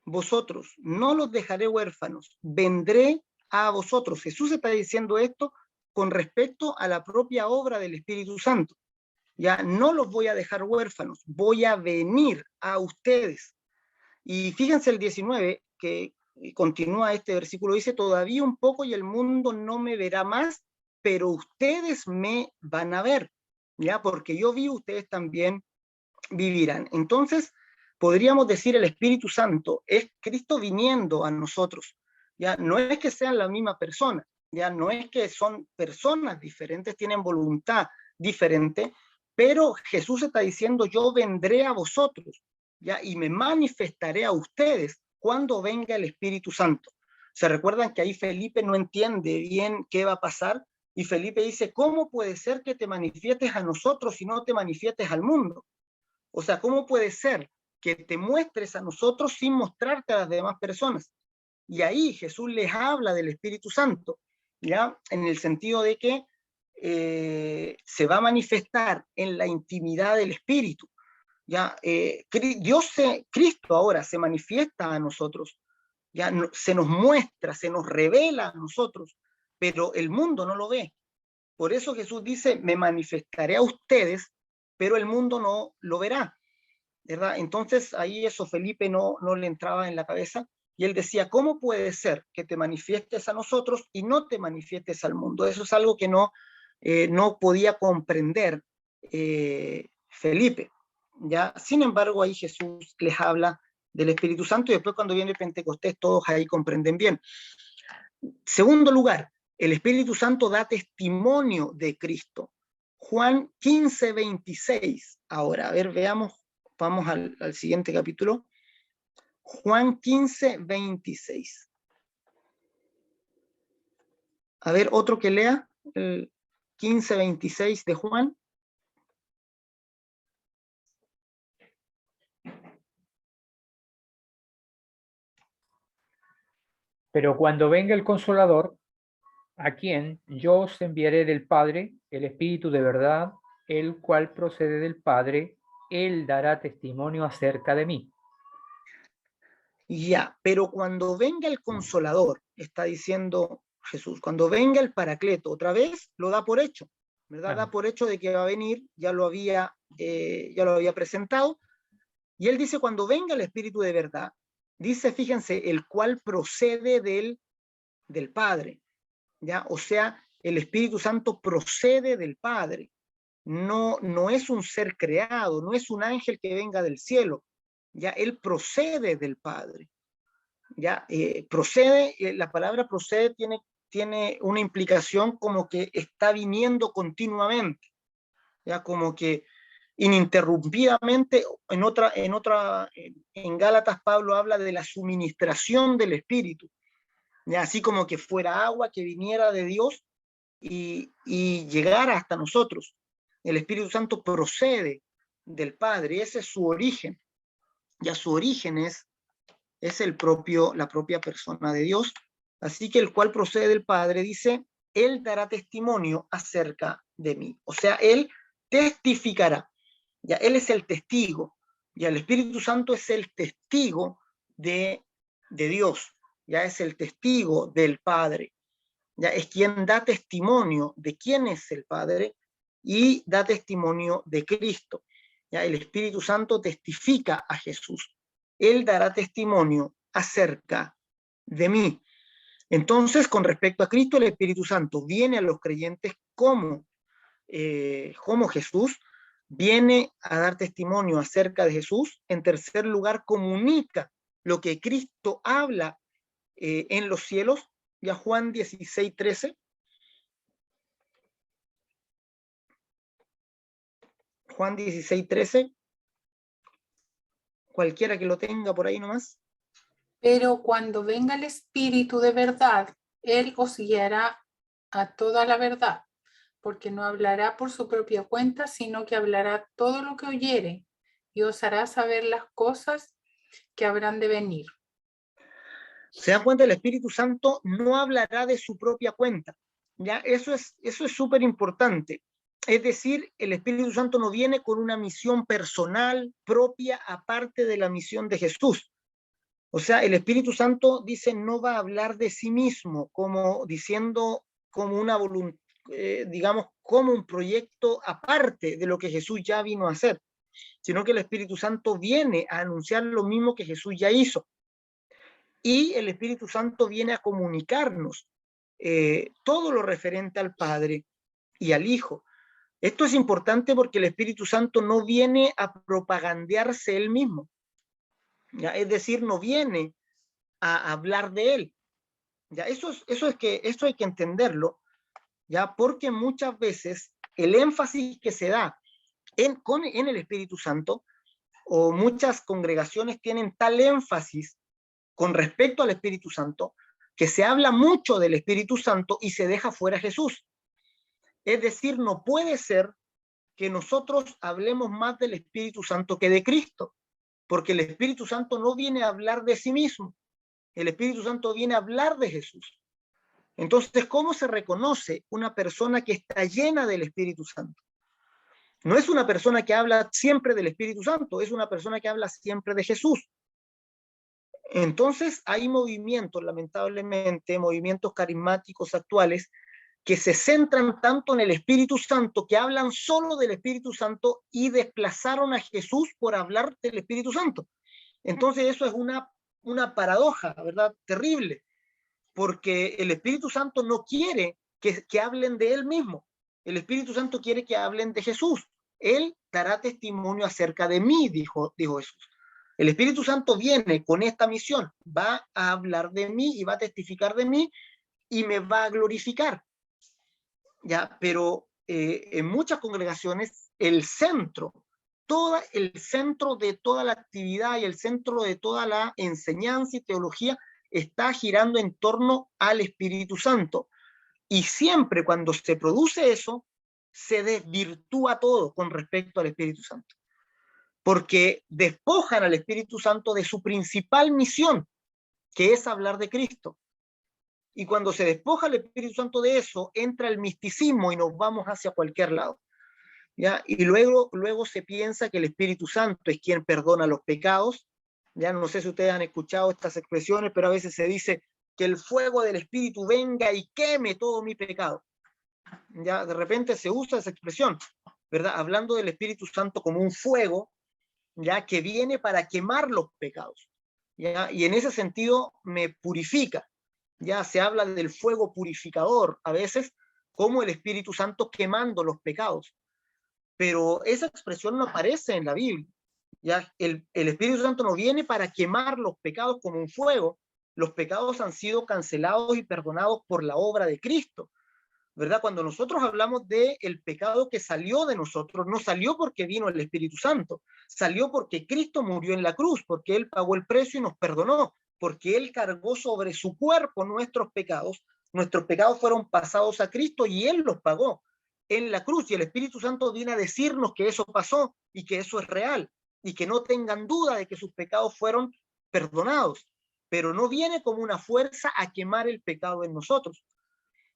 vosotros, no los dejaré huérfanos, vendré a vosotros. Jesús está diciendo esto con respecto a la propia obra del Espíritu Santo. Ya no los voy a dejar huérfanos, voy a venir a ustedes. Y fíjense el 19, que continúa este versículo, dice, todavía un poco y el mundo no me verá más, pero ustedes me van a ver, ya, porque yo vivo, ustedes también vivirán. Entonces, podríamos decir el Espíritu Santo es Cristo viniendo a nosotros, ya, no es que sean la misma persona, Ya no es que son personas diferentes, tienen voluntad diferente, pero Jesús está diciendo, yo vendré a vosotros, ya, y me manifestaré a ustedes cuando venga el Espíritu Santo. ¿Se recuerdan que ahí Felipe no entiende bien qué va a pasar? Y Felipe dice, ¿cómo puede ser que te manifiestes a nosotros y no te manifiestes al mundo? O sea, ¿cómo puede ser que te muestres a nosotros sin mostrarte a las demás personas? Y ahí Jesús les habla del Espíritu Santo, ¿ya? En el sentido de que se va a manifestar en la intimidad del Espíritu. ¿Ya? Cristo ahora se manifiesta a nosotros, ya se nos muestra, se nos revela a nosotros, pero el mundo no lo ve. Por eso Jesús dice, me manifestaré a ustedes, pero el mundo no lo verá, ¿verdad? Entonces ahí eso Felipe no le entraba en la cabeza y él decía, ¿cómo puede ser que te manifiestes a nosotros y no te manifiestes al mundo? Eso es algo que no podía comprender Felipe, ¿ya? Sin embargo, ahí Jesús les habla del Espíritu Santo y después cuando viene Pentecostés todos ahí comprenden bien. Segundo lugar, el Espíritu Santo da testimonio de Cristo. Juan 15:26. Ahora, a ver, veamos, vamos al siguiente capítulo. Juan 15:26. A ver, otro que lea el 15:26 de Juan. Pero cuando venga el Consolador, a quien yo os enviaré del Padre, el Espíritu de verdad, el cual procede del Padre, él dará testimonio acerca de mí. Ya, pero cuando venga el Consolador, está diciendo Jesús, cuando venga el Paracleto, otra vez lo da por hecho, ¿verdad? Da por hecho de que va a venir, ya lo había presentado, y él dice, cuando venga el Espíritu de verdad, dice, fíjense, el cual procede del Padre, ¿ya? O sea, el Espíritu Santo procede del Padre, no es un ser creado, no es un ángel que venga del cielo, ya él procede del Padre, ya procede, la palabra procede tiene una implicación como que está viniendo continuamente, ya como que ininterrumpidamente. En Gálatas Pablo habla de la suministración del Espíritu, ya así como que fuera agua que viniera de Dios y llegara hasta nosotros. El Espíritu Santo procede del Padre, ese es su origen. Ya su origen es la propia persona de Dios. Así que el cual procede del Padre, dice, Él dará testimonio acerca de mí. O sea, Él testificará. Ya Él es el testigo. Ya el Espíritu Santo es el testigo de Dios. Ya es el testigo del Padre. Ya es quien da testimonio de quién es el Padre y da testimonio de Cristo. Ya el Espíritu Santo testifica a Jesús. Él dará testimonio acerca de mí. Entonces, con respecto a Cristo, el Espíritu Santo viene a los creyentes como Jesús, viene a dar testimonio acerca de Jesús. En tercer lugar, comunica lo que Cristo habla en los cielos. Ya Juan 16:13. Juan 16:13. Cualquiera que lo tenga por ahí nomás. Pero cuando venga el Espíritu de verdad, Él os guiará a toda la verdad, porque no hablará por su propia cuenta, sino que hablará todo lo que oyere y os hará saber las cosas que habrán de venir. Se dan cuenta, el Espíritu Santo no hablará de su propia cuenta. ¿Ya? Eso es súper importante. Es decir, el Espíritu Santo no viene con una misión personal propia aparte de la misión de Jesús. O sea, el Espíritu Santo dice no va a hablar de sí mismo como diciendo como una voluntad, digamos, como un proyecto aparte de lo que Jesús ya vino a hacer, sino que el Espíritu Santo viene a anunciar lo mismo que Jesús ya hizo. Y el Espíritu Santo viene a comunicarnos todo lo referente al Padre y al Hijo. Esto es importante porque el Espíritu Santo no viene a propagandearse él mismo, ¿ya? Es decir, no viene a hablar de él, Ya, eso hay que entenderlo, ya, porque muchas veces el énfasis que se da en el Espíritu Santo, o muchas congregaciones tienen tal énfasis con respecto al Espíritu Santo, que se habla mucho del Espíritu Santo y se deja fuera a Jesús. Es decir, no puede ser que nosotros hablemos más del Espíritu Santo que de Cristo, porque el Espíritu Santo no viene a hablar de sí mismo, el Espíritu Santo viene a hablar de Jesús. Entonces, ¿cómo se reconoce una persona que está llena del Espíritu Santo? No es una persona que habla siempre del Espíritu Santo, es una persona que habla siempre de Jesús. Entonces, hay movimientos, lamentablemente, movimientos carismáticos actuales, que se centran tanto en el Espíritu Santo, que hablan solo del Espíritu Santo y desplazaron a Jesús por hablar del Espíritu Santo. Entonces, eso es una paradoja, ¿verdad? Terrible, porque el Espíritu Santo no quiere que hablen de él mismo. El Espíritu Santo quiere que hablen de Jesús. Él dará testimonio acerca de mí, dijo Jesús. El Espíritu Santo viene con esta misión, va a hablar de mí y va a testificar de mí y me va a glorificar. Ya, pero en muchas congregaciones el centro de toda la actividad y el centro de toda la enseñanza y teología está girando en torno al Espíritu Santo. Y siempre cuando se produce eso, se desvirtúa todo con respecto al Espíritu Santo. Porque despojan al Espíritu Santo de su principal misión, que es hablar de Cristo. Y cuando se despoja el Espíritu Santo de eso, entra el misticismo y nos vamos hacia cualquier lado. ¿Ya? Y luego se piensa que el Espíritu Santo es quien perdona los pecados. Ya no sé si ustedes han escuchado estas expresiones, pero a veces se dice que el fuego del Espíritu venga y queme todo mi pecado. Ya de repente se usa esa expresión, ¿verdad? Hablando del Espíritu Santo como un fuego, ya que viene para quemar los pecados. ¿Ya? Y en ese sentido me purifica. Ya se habla del fuego purificador a veces como el Espíritu Santo quemando los pecados. Pero esa expresión no aparece en la Biblia. Ya el Espíritu Santo no viene para quemar los pecados como un fuego. Los pecados han sido cancelados y perdonados por la obra de Cristo, ¿verdad? Cuando nosotros hablamos de el pecado que salió de nosotros, no salió porque vino el Espíritu Santo, salió porque Cristo murió en la cruz, porque Él pagó el precio y nos perdonó, porque Él cargó sobre su cuerpo nuestros pecados fueron pasados a Cristo y Él los pagó en la cruz, y el Espíritu Santo viene a decirnos que eso pasó y que eso es real, y que no tengan duda de que sus pecados fueron perdonados, pero no viene como una fuerza a quemar el pecado en nosotros.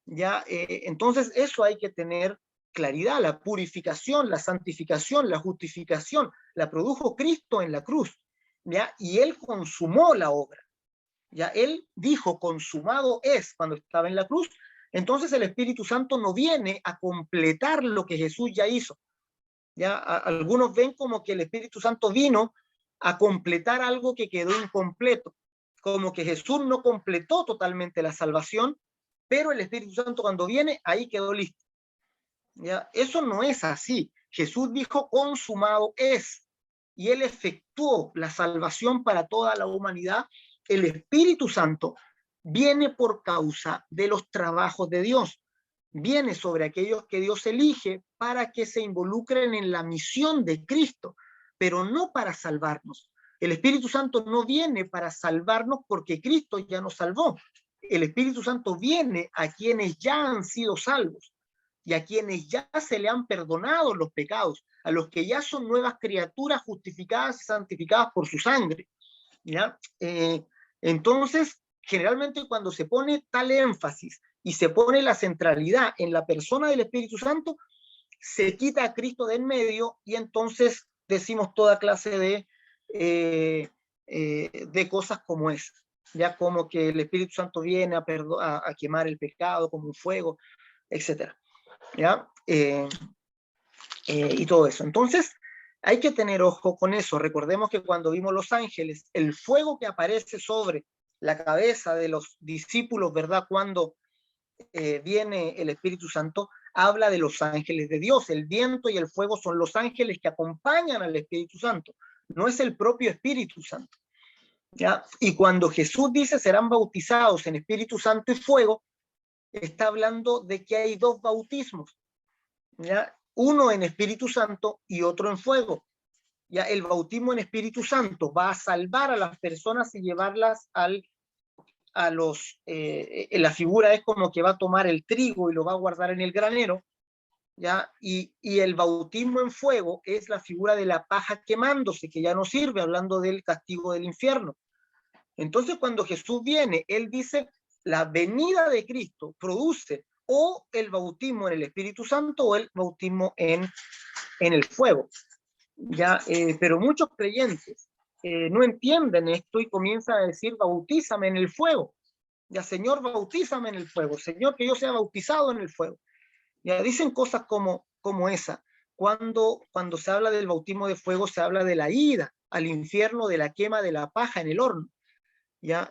¿Ya? Entonces eso hay que tener claridad. La purificación, la santificación, la justificación la produjo Cristo en la cruz, ¿ya? Y Él consumó la obra, ¿ya? Él dijo consumado es cuando estaba en la cruz. Entonces el Espíritu Santo no viene a completar lo que Jesús ya hizo, ¿ya? Algunos ven como que el Espíritu Santo vino a completar algo que quedó incompleto, como que Jesús no completó totalmente la salvación, pero el Espíritu Santo cuando viene, ahí quedó listo. ¿Ya? Eso no es así. Jesús dijo, consumado es, y Él efectuó la salvación para toda la humanidad. El Espíritu Santo viene por causa de los trabajos de Dios, viene sobre aquellos que Dios elige para que se involucren en la misión de Cristo, pero no para salvarnos. El Espíritu Santo no viene para salvarnos porque Cristo ya nos salvó. El Espíritu Santo viene a quienes ya han sido salvos y a quienes ya se le han perdonado los pecados, a los que ya son nuevas criaturas justificadas y santificadas por su sangre. ¿Ya? Entonces, generalmente cuando se pone tal énfasis y se pone la centralidad en la persona del Espíritu Santo, se quita a Cristo de en medio y entonces decimos toda clase de cosas como esas. Ya como que el Espíritu Santo viene a quemar el pecado como un fuego, etc. ¿Ya? Y todo eso. Entonces, hay que tener ojo con eso. Recordemos que cuando vimos los ángeles, el fuego que aparece sobre la cabeza de los discípulos, ¿verdad? Cuando viene el Espíritu Santo, habla de los ángeles de Dios. El viento y el fuego son los ángeles que acompañan al Espíritu Santo. No es el propio Espíritu Santo. ¿ya? Y cuando Jesús dice serán bautizados en Espíritu Santo y fuego, está hablando de que hay dos bautismos, ¿ya? Uno en Espíritu Santo y otro en fuego. Ya el bautismo en Espíritu Santo va a salvar a las personas y llevarlas a los, la figura es como que va a tomar el trigo y lo va a guardar en el granero, ¿ya? Y el bautismo en fuego es la figura de la paja quemándose, que ya no sirve, hablando del castigo del infierno. Entonces, cuando Jesús viene, él dice, la venida de Cristo produce o el bautismo en el Espíritu Santo o el bautismo en el fuego. ¿Ya? Pero muchos creyentes no entienden esto y comienzan a decir, bautízame en el fuego. Ya, Señor, bautízame en el fuego. Señor, que yo sea bautizado en el fuego. Ya, dicen cosas como esa. Cuando se habla del bautismo de fuego, se habla de la ida al infierno, de la quema de la paja en el horno. ¿Ya?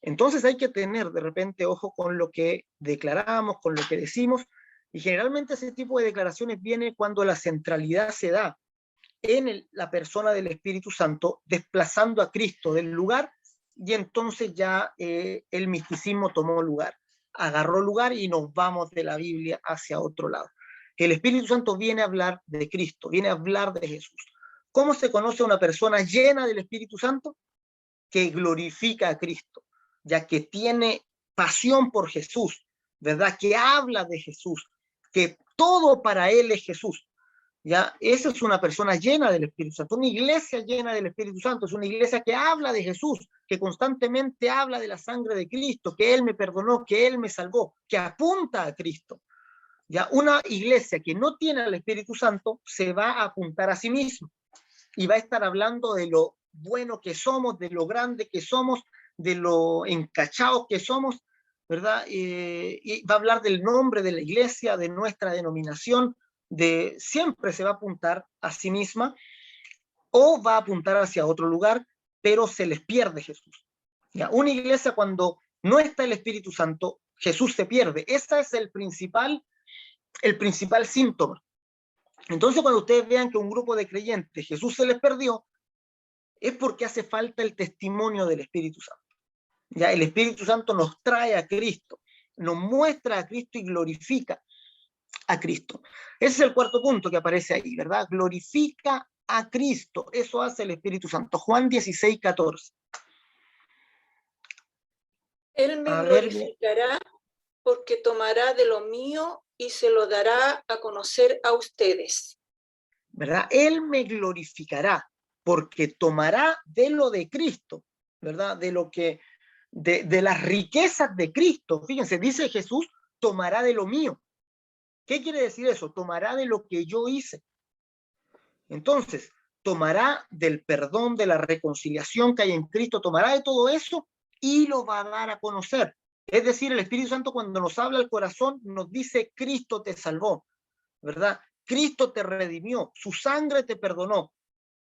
Entonces hay que tener de repente ojo con lo que declaramos, con lo que decimos, y generalmente ese tipo de declaraciones viene cuando la centralidad se da en la persona del Espíritu Santo, desplazando a Cristo del lugar, y entonces ya el misticismo tomó lugar, agarró lugar y nos vamos de la Biblia hacia otro lado. El Espíritu Santo viene a hablar de Cristo, viene a hablar de Jesús. ¿Cómo se conoce a una persona llena del Espíritu Santo? Que glorifica a Cristo, ya que tiene pasión por Jesús, ¿verdad? Que habla de Jesús, que todo para él es Jesús. ¿Ya? Esa es una persona llena del Espíritu Santo, una iglesia llena del Espíritu Santo, es una iglesia que habla de Jesús, que constantemente habla de la sangre de Cristo, que Él me perdonó, que Él me salvó, que apunta a Cristo. ¿Ya? Una iglesia que no tiene al Espíritu Santo se va a apuntar a sí mismo y va a estar hablando de lo bueno que somos, de lo grande que somos, de lo encachados que somos, ¿verdad? Y va a hablar del nombre de la iglesia, de nuestra denominación, siempre se va a apuntar a sí misma o va a apuntar hacia otro lugar, pero se les pierde Jesús. ¿Ya? Una iglesia cuando no está el Espíritu Santo, Jesús se pierde. Ese es el principal síntoma. Entonces, cuando ustedes vean que un grupo de creyentes Jesús se les perdió, es porque hace falta el testimonio del Espíritu Santo. Ya el Espíritu Santo nos trae a Cristo, nos muestra a Cristo y glorifica a Cristo. Ese es el cuarto punto que aparece ahí, ¿verdad? Glorifica a Cristo. Eso hace el Espíritu Santo. Juan 16, 14. Él me glorificará porque tomará de lo mío y se lo dará a conocer a ustedes. ¿Verdad? Él me glorificará porque tomará de lo de Cristo, ¿verdad? De lo que, de las riquezas de Cristo. Fíjense, dice Jesús, tomará de lo mío. ¿Qué quiere decir eso? Tomará de lo que yo hice. Entonces, tomará del perdón, de la reconciliación que hay en Cristo, tomará de todo eso y lo va a dar a conocer. Es decir, el Espíritu Santo cuando nos habla al corazón nos dice, Cristo te salvó, ¿verdad? Cristo te redimió, su sangre te perdonó.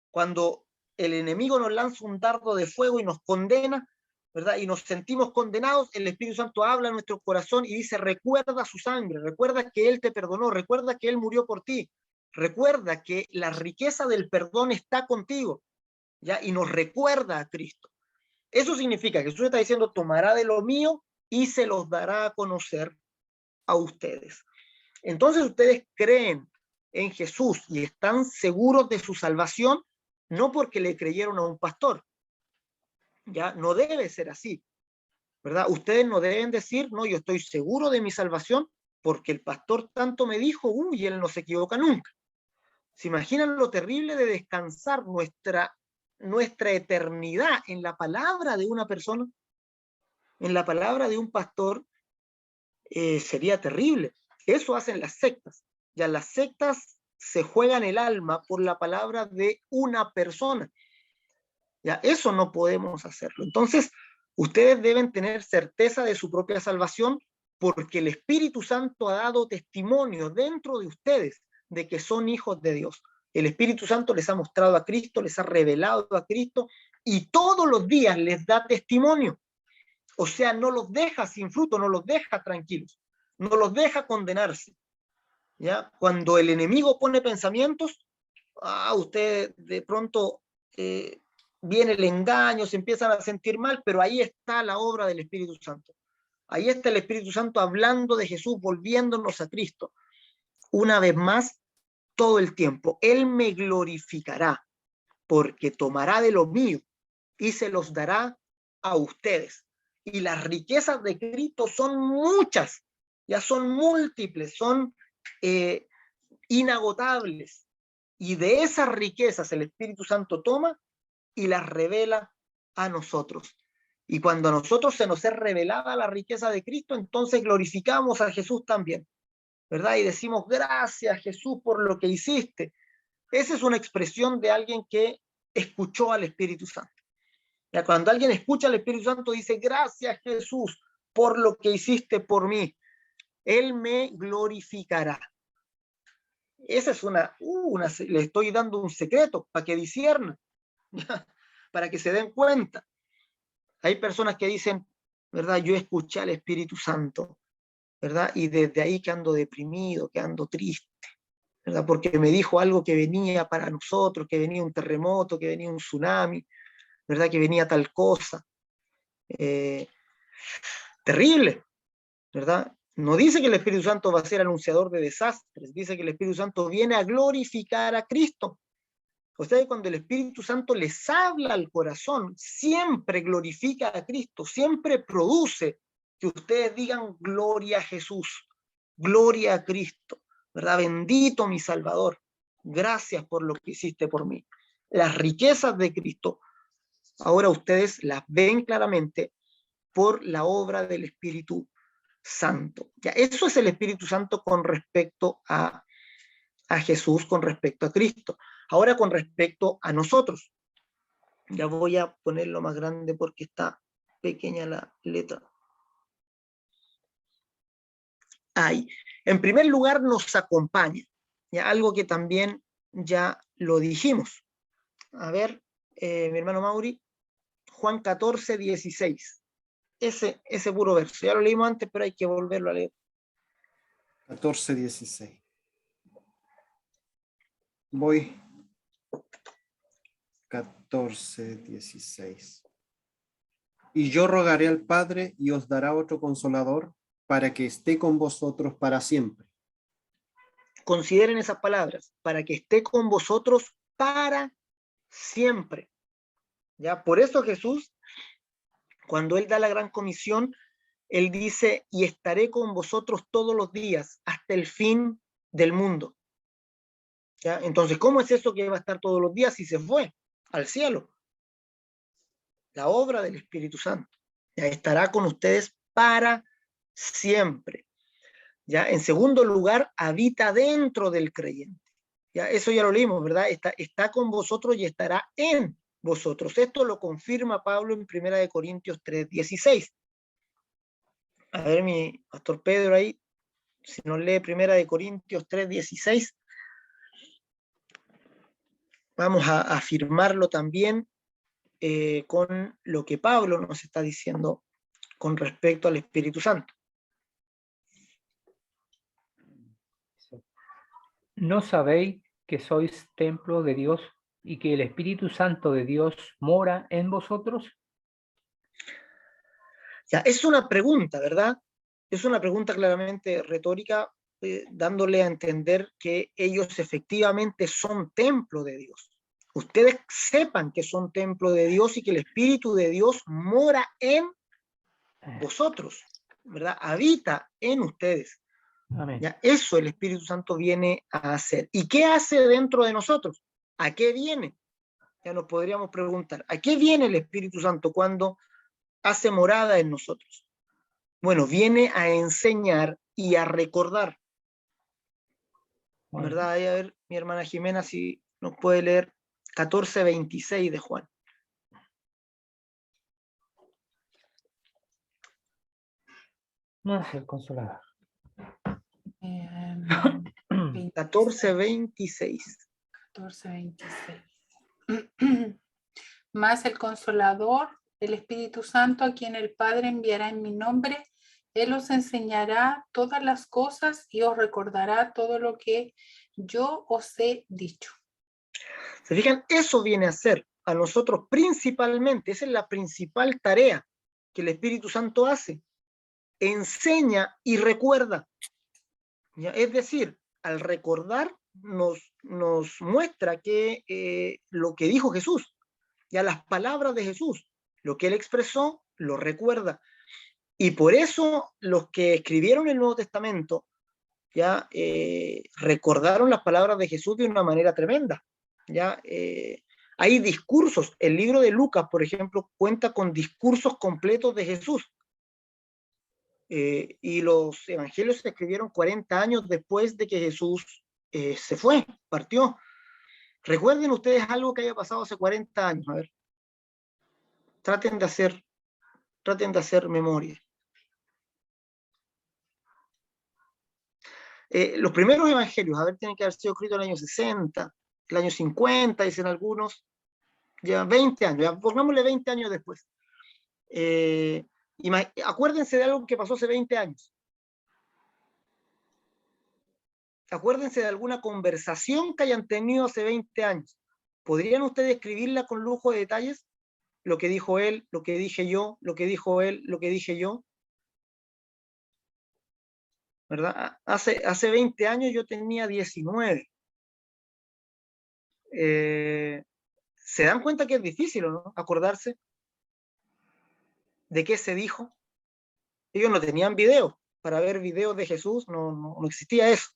Cuando el enemigo nos lanza un dardo de fuego y nos condena, ¿verdad? Y nos sentimos condenados, el Espíritu Santo habla en nuestro corazón y dice, recuerda su sangre, recuerda que Él te perdonó, recuerda que Él murió por ti, recuerda que la riqueza del perdón está contigo, ¿ya? Y nos recuerda a Cristo. Eso significa que Jesús está diciendo, tomará de lo mío y se los dará a conocer a ustedes. Entonces ustedes creen en Jesús y están seguros de su salvación, no porque le creyeron a un pastor. Ya no debe ser así, ¿verdad? Ustedes no deben decir, no, yo estoy seguro de mi salvación porque el pastor tanto me dijo, uy, él no se equivoca nunca. ¿Se imaginan lo terrible de descansar nuestra eternidad en la palabra de una persona? En la palabra de un pastor sería terrible. Eso hacen las sectas. Ya las sectas se juegan el alma por la palabra de una persona. Ya eso no podemos hacerlo. Entonces, ustedes deben tener certeza de su propia salvación porque el Espíritu Santo ha dado testimonio dentro de ustedes de que son hijos de Dios. El Espíritu Santo les ha mostrado a Cristo, les ha revelado a Cristo y todos los días les da testimonio. O sea, no los deja sin fruto, no los deja tranquilos, no los deja condenarse. ¿Ya? Cuando el enemigo pone pensamientos, usted de pronto viene el engaño, se empiezan a sentir mal, pero ahí está la obra del Espíritu Santo. Ahí está el Espíritu Santo hablando de Jesús, volviéndonos a Cristo. Una vez más, todo el tiempo. Él me glorificará, porque tomará de lo mío y se los dará a ustedes. Y las riquezas de Cristo son muchas, ya son múltiples, son inagotables. Y de esas riquezas el Espíritu Santo toma y las revela a nosotros. Y cuando a nosotros se nos es revelada la riqueza de Cristo, entonces glorificamos a Jesús también, ¿verdad? Y decimos, gracias Jesús por lo que hiciste. Esa es una expresión de alguien que escuchó al Espíritu Santo. Ya cuando alguien escucha al Espíritu Santo dice, gracias Jesús por lo que hiciste por mí. Él me glorificará. Esa es le estoy dando un secreto para que disciernan, para que se den cuenta. Hay personas que dicen, ¿verdad? Yo escuché al Espíritu Santo, ¿verdad? Y desde ahí que ando deprimido, que ando triste, ¿verdad? Porque me dijo algo que venía para nosotros, que venía un terremoto, que venía un tsunami, ¿verdad? Que venía tal cosa. Terrible, ¿verdad? No dice que el Espíritu Santo va a ser anunciador de desastres, dice que el Espíritu Santo viene a glorificar a Cristo. Ustedes, cuando el Espíritu Santo les habla al corazón, siempre glorifica a Cristo, siempre produce que ustedes digan gloria a Jesús, gloria a Cristo, ¿verdad? Bendito mi Salvador, gracias por lo que hiciste por mí. Las riquezas de Cristo, ahora ustedes las ven claramente por la obra del Espíritu Santo. Ya, eso es el Espíritu Santo con respecto a Jesús, con respecto a Cristo. Ahora con respecto a nosotros. Ya voy a ponerlo más grande porque está pequeña la letra. Ahí. En primer lugar nos acompaña. Ya, algo que también ya lo dijimos. A ver, mi hermano Mauri, Juan 14, 16. Ese puro verso. Ya lo leímos antes, pero hay que volverlo a leer. 14, 16. Voy. 14, 16. Y yo rogaré al Padre y os dará otro consolador para que esté con vosotros para siempre. Consideren esas palabras, para que esté con vosotros para siempre. Ya, por eso Jesús, cuando él da la gran comisión, él dice, y estaré con vosotros todos los días hasta el fin del mundo. ¿Ya? Entonces, ¿cómo es eso que va a estar todos los días si se fue al cielo? La obra del Espíritu Santo. Ya estará con ustedes para siempre. Ya, en segundo lugar, habita dentro del creyente. Ya, eso ya lo leímos, ¿verdad? Está con vosotros y estará en vosotros. Esto lo confirma Pablo en 1 Corintios 3:16. A ver, mi pastor Pedro ahí, si nos lee 1 Corintios 3:16, vamos a afirmarlo también con lo que Pablo nos está diciendo con respecto al Espíritu Santo. ¿No sabéis que sois templo de Dios y que el Espíritu Santo de Dios mora en vosotros? Ya, es una pregunta, ¿verdad? Es una pregunta claramente retórica, dándole a entender que ellos efectivamente son templo de Dios. Ustedes sepan que son templo de Dios y que el Espíritu de Dios mora en vosotros, ¿verdad? Habita en ustedes. Amén. Ya, eso el Espíritu Santo viene a hacer. ¿Y qué hace dentro de nosotros? ¿A qué viene? Ya nos podríamos preguntar, ¿a qué viene el Espíritu Santo cuando hace morada en nosotros? Bueno, viene a enseñar y a recordar. Bueno. ¿Verdad? Ahí, a ver, mi hermana Jimena, si nos puede leer 14:26 de Juan. No es el consolador. 14:26. 14:26. Más el Consolador, el Espíritu Santo, a quien el Padre enviará en mi nombre, Él os enseñará todas las cosas y os recordará todo lo que yo os he dicho. ¿Se fijan? Eso viene a ser. a nosotros principalmente, esa es la principal tarea que el Espíritu Santo hace, enseña y recuerda. ¿Ya? Es decir, al recordar nos muestra que lo que dijo Jesús, ya las palabras de Jesús, lo que él expresó, lo recuerda. Y por eso los que escribieron el Nuevo Testamento ya recordaron las palabras de Jesús de una manera tremenda. Ya hay discursos. El libro de Lucas, por ejemplo, cuenta con discursos completos de Jesús. Y los evangelios se escribieron 40 años después de que Jesús se fue, partió. Recuerden ustedes algo que haya pasado hace 40 años. A ver, traten de hacer memoria. Los primeros evangelios, a ver, tienen que haber sido escritos en el año 60, el año 50, dicen algunos, ya 20 años, ya pongámosle 20 años después. Acuérdense de algo que pasó hace 20 años. Acuérdense de alguna conversación que hayan tenido hace 20 años. ¿Podrían ustedes escribirla con lujo de detalles? Lo que dijo él, lo que dije yo, lo que dijo él, lo que dije yo. ¿Verdad? Hace 20 años yo tenía 19. ¿Se dan cuenta que es difícil, ¿no? Acordarse de qué se dijo. Ellos no tenían videos. Para ver videos de Jesús no existía eso,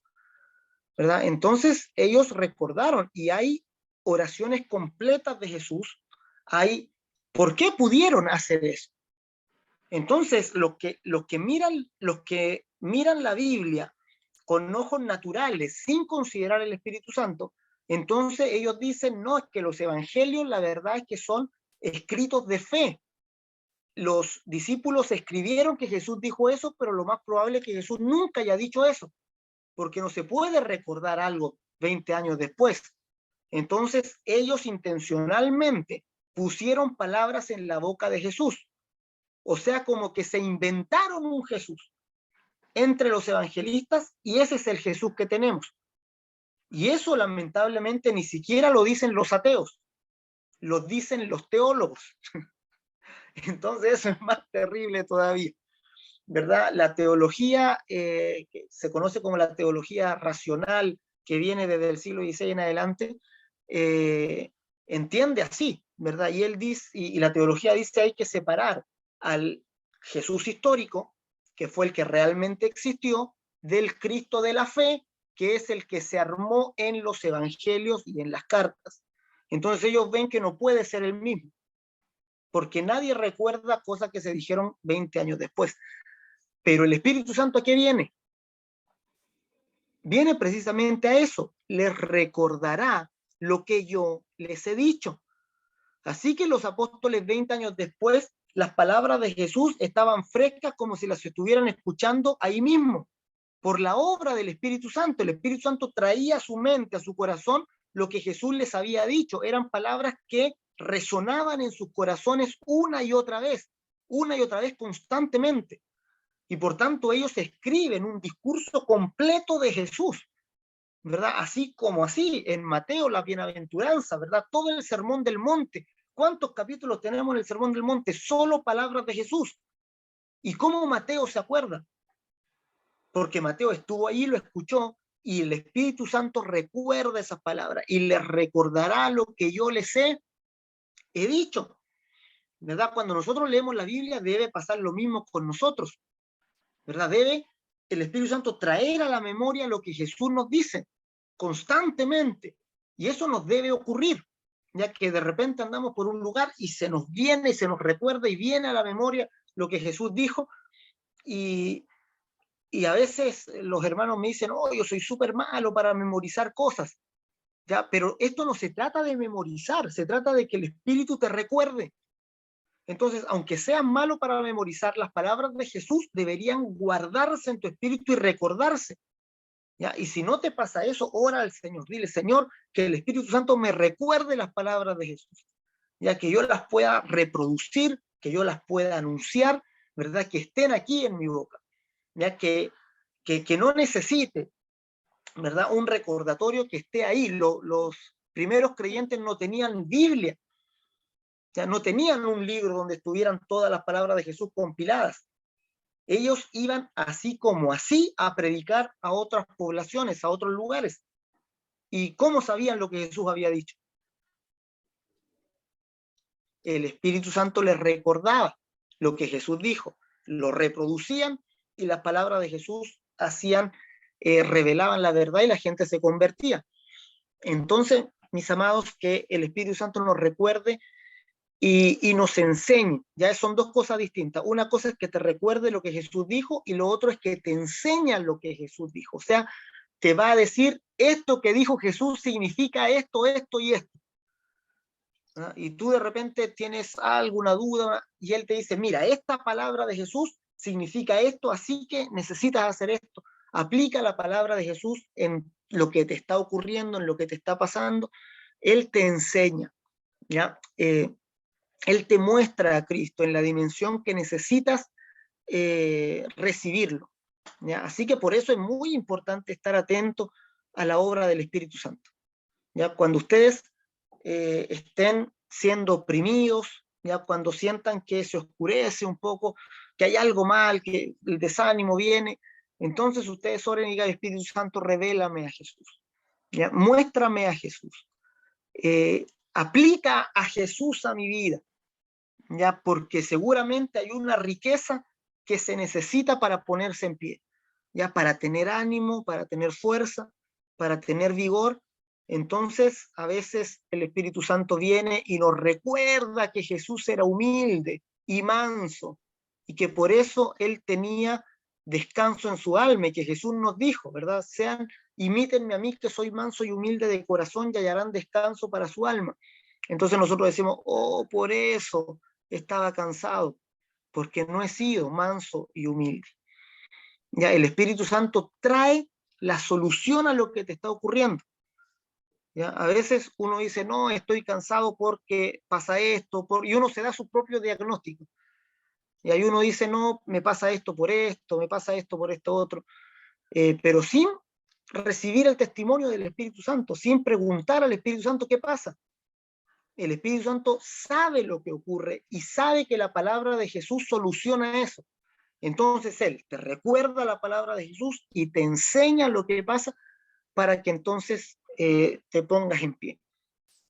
¿verdad? Entonces ellos recordaron y hay oraciones completas de Jesús. ¿Por qué pudieron hacer eso? Entonces los que miran la Biblia con ojos naturales sin considerar el Espíritu Santo, entonces ellos dicen, no, es que los evangelios la verdad es que son escritos de fe. Los discípulos escribieron que Jesús dijo eso, pero lo más probable es que Jesús nunca haya dicho eso, porque no se puede recordar algo 20 años después. Entonces ellos intencionalmente pusieron palabras en la boca de Jesús. O sea, como que se inventaron un Jesús entre los evangelistas y ese es el Jesús que tenemos. Y eso lamentablemente ni siquiera lo dicen los ateos, lo dicen los teólogos. Entonces eso es más terrible todavía, ¿verdad? La teología, que se conoce como la teología racional, que viene desde el siglo XVI en adelante, entiende así, ¿verdad? Y él dice, y la teología dice hay que separar al Jesús histórico, que fue el que realmente existió, del Cristo de la fe, que es el que se armó en los evangelios y en las cartas. Entonces ellos ven que no puede ser el mismo, porque nadie recuerda cosas que se dijeron 20 años después. Pero el Espíritu Santo, ¿a qué viene? Viene precisamente a eso, les recordará lo que yo les he dicho. Así que los apóstoles 20 años después, las palabras de Jesús estaban frescas como si las estuvieran escuchando ahí mismo, por la obra del Espíritu Santo. El Espíritu Santo traía a su mente, a su corazón, lo que Jesús les había dicho. Eran palabras que resonaban en sus corazones una y otra vez constantemente. Y por tanto ellos escriben un discurso completo de Jesús, ¿verdad? Así como así, en Mateo, la bienaventuranza, ¿verdad? Todo el Sermón del Monte. ¿Cuántos capítulos tenemos en el Sermón del Monte? Solo palabras de Jesús. ¿Y cómo Mateo se acuerda? Porque Mateo estuvo ahí, lo escuchó, y el Espíritu Santo recuerda esas palabras y les recordará lo que yo les he dicho, ¿verdad? Cuando nosotros leemos la Biblia debe pasar lo mismo con nosotros, ¿verdad? Debe el Espíritu Santo traer a la memoria lo que Jesús nos dice constantemente, y eso nos debe ocurrir, ya que de repente andamos por un lugar y se nos viene y se nos recuerda y viene a la memoria lo que Jesús dijo, y a veces los hermanos me dicen, oh, yo soy súper malo para memorizar cosas, ¿ya? Pero esto no se trata de memorizar, se trata de que el Espíritu te recuerde. Entonces, aunque seas malo para memorizar, las palabras de Jesús deberían guardarse en tu espíritu y recordarse, ¿ya? Y si no te pasa eso, ora al Señor, dile, Señor, que el Espíritu Santo me recuerde las palabras de Jesús, ya que yo las pueda reproducir, que yo las pueda anunciar, ¿verdad? Que estén aquí en mi boca, ya que no necesite, ¿verdad? Un recordatorio que esté ahí. Los primeros creyentes no tenían Biblia, sea, no tenían un libro donde estuvieran todas las palabras de Jesús compiladas. Ellos iban así como así a predicar a otras poblaciones, a otros lugares. ¿Y cómo sabían lo que Jesús había dicho? El Espíritu Santo les recordaba lo que Jesús dijo, lo reproducían y las palabras de Jesús revelaban la verdad y la gente se convertía. Entonces, mis amados, que el Espíritu Santo nos recuerde y nos enseñe. Ya son dos cosas distintas. Una cosa es que te recuerde lo que Jesús dijo y lo otro es que te enseña lo que Jesús dijo. O sea, te va a decir, esto que dijo Jesús significa esto, esto y esto. ¿Ah? Y tú de repente tienes alguna duda y él te dice, mira, esta palabra de Jesús significa esto, así que necesitas hacer esto. Aplica la palabra de Jesús en lo que te está ocurriendo, en lo que te está pasando. Él te enseña, ¿ya? Él te muestra a Cristo en la dimensión que necesitas recibirlo, ¿ya? Así que por eso es muy importante estar atento a la obra del Espíritu Santo, ¿ya? Cuando ustedes estén siendo oprimidos, ya cuando sientan que se oscurece un poco, que hay algo mal, que el desánimo viene, entonces ustedes oren y digan, Espíritu Santo, revélame a Jesús, ¿ya? Muéstrame a Jesús, aplica a Jesús a mi vida, ya, porque seguramente hay una riqueza que se necesita para ponerse en pie, ya, para tener ánimo, para tener fuerza, para tener vigor. Entonces, a veces el Espíritu Santo viene y nos recuerda que Jesús era humilde y manso, y que por eso él tenía descanso en su alma, y que Jesús nos dijo, ¿verdad? Imítenme a mí que soy manso y humilde de corazón y hallarán descanso para su alma. Entonces nosotros decimos, oh, por eso estaba cansado, porque no he sido manso y humilde. Ya, el Espíritu Santo trae la solución a lo que te está ocurriendo. ¿Ya? A veces uno dice, no, estoy cansado porque pasa esto, y uno se da su propio diagnóstico. Y ahí uno dice, no, me pasa esto, me pasa esto por esto otro. Pero sin recibir el testimonio del Espíritu Santo, sin preguntar al Espíritu Santo qué pasa. El Espíritu Santo sabe lo que ocurre y sabe que la palabra de Jesús soluciona eso. Entonces Él te recuerda la palabra de Jesús y te enseña lo que pasa para que entonces te pongas en pie,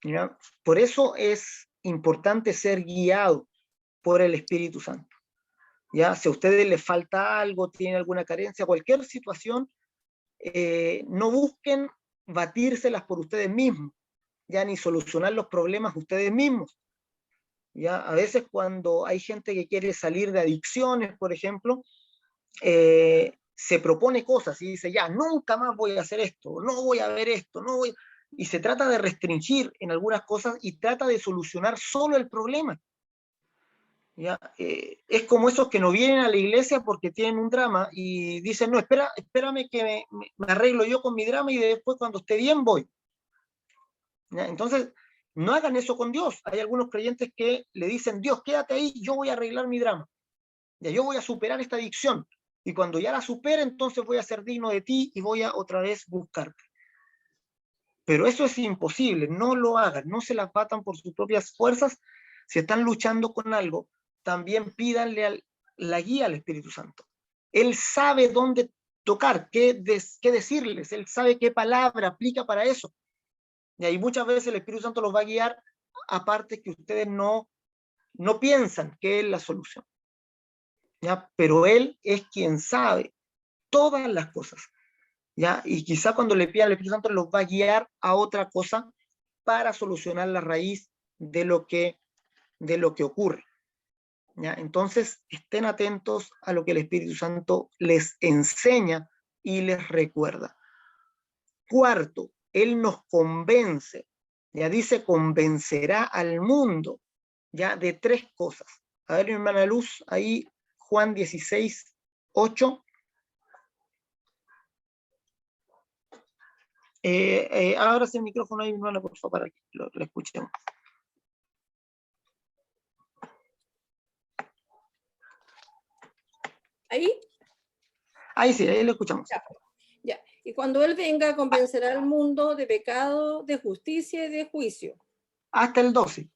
¿ya? Por eso es importante ser guiado por el Espíritu Santo, ¿ya? Si a ustedes les falta algo, tienen alguna carencia, cualquier situación, no busquen batírselas por ustedes mismos, ya, ni solucionar los problemas ustedes mismos. ¿Ya? A veces cuando hay gente que quiere salir de adicciones, por ejemplo, se propone cosas y dice, ya, nunca más voy a hacer esto, no voy a ver esto, no voy... Y se trata de restringir en algunas cosas y trata de solucionar solo el problema. ¿Ya? Es como esos que no vienen a la iglesia porque tienen un drama y dicen, no, espérame que me arreglo yo con mi drama y después cuando esté bien voy. ¿Ya? Entonces, no hagan eso con Dios. Hay algunos creyentes que le dicen, Dios, quédate ahí, yo voy a arreglar mi drama. Ya, yo voy a superar esta adicción. Y cuando ya la supere, entonces voy a ser digno de ti y voy a otra vez buscarte. Pero eso es imposible, no lo hagan, no se las batan por sus propias fuerzas. Si están luchando con algo, también pídanle la guía al Espíritu Santo. Él sabe dónde tocar, qué decirles, él sabe qué palabra aplica para eso. Y ahí muchas veces el Espíritu Santo los va a guiar a partes que ustedes no piensan que es la solución. ¿Ya? Pero Él es quien sabe todas las cosas. ¿Ya? Y quizá cuando le pidan al Espíritu Santo los va a guiar a otra cosa para solucionar la raíz de lo que ocurre. ¿Ya? Entonces, estén atentos a lo que el Espíritu Santo les enseña y les recuerda. Cuarto, Él nos convence, ya dice, convencerá al mundo, ya, de tres cosas. A ver, mi hermana Luz, ahí Juan 16, 8. Ahora sí el micrófono ahí, mi hermana, por favor, para que lo escuchemos. ¿Ahí? Ahí sí, ahí lo escuchamos. Ya. Y cuando Él venga, convencerá al mundo de pecado, de justicia y de juicio. Hasta el 12.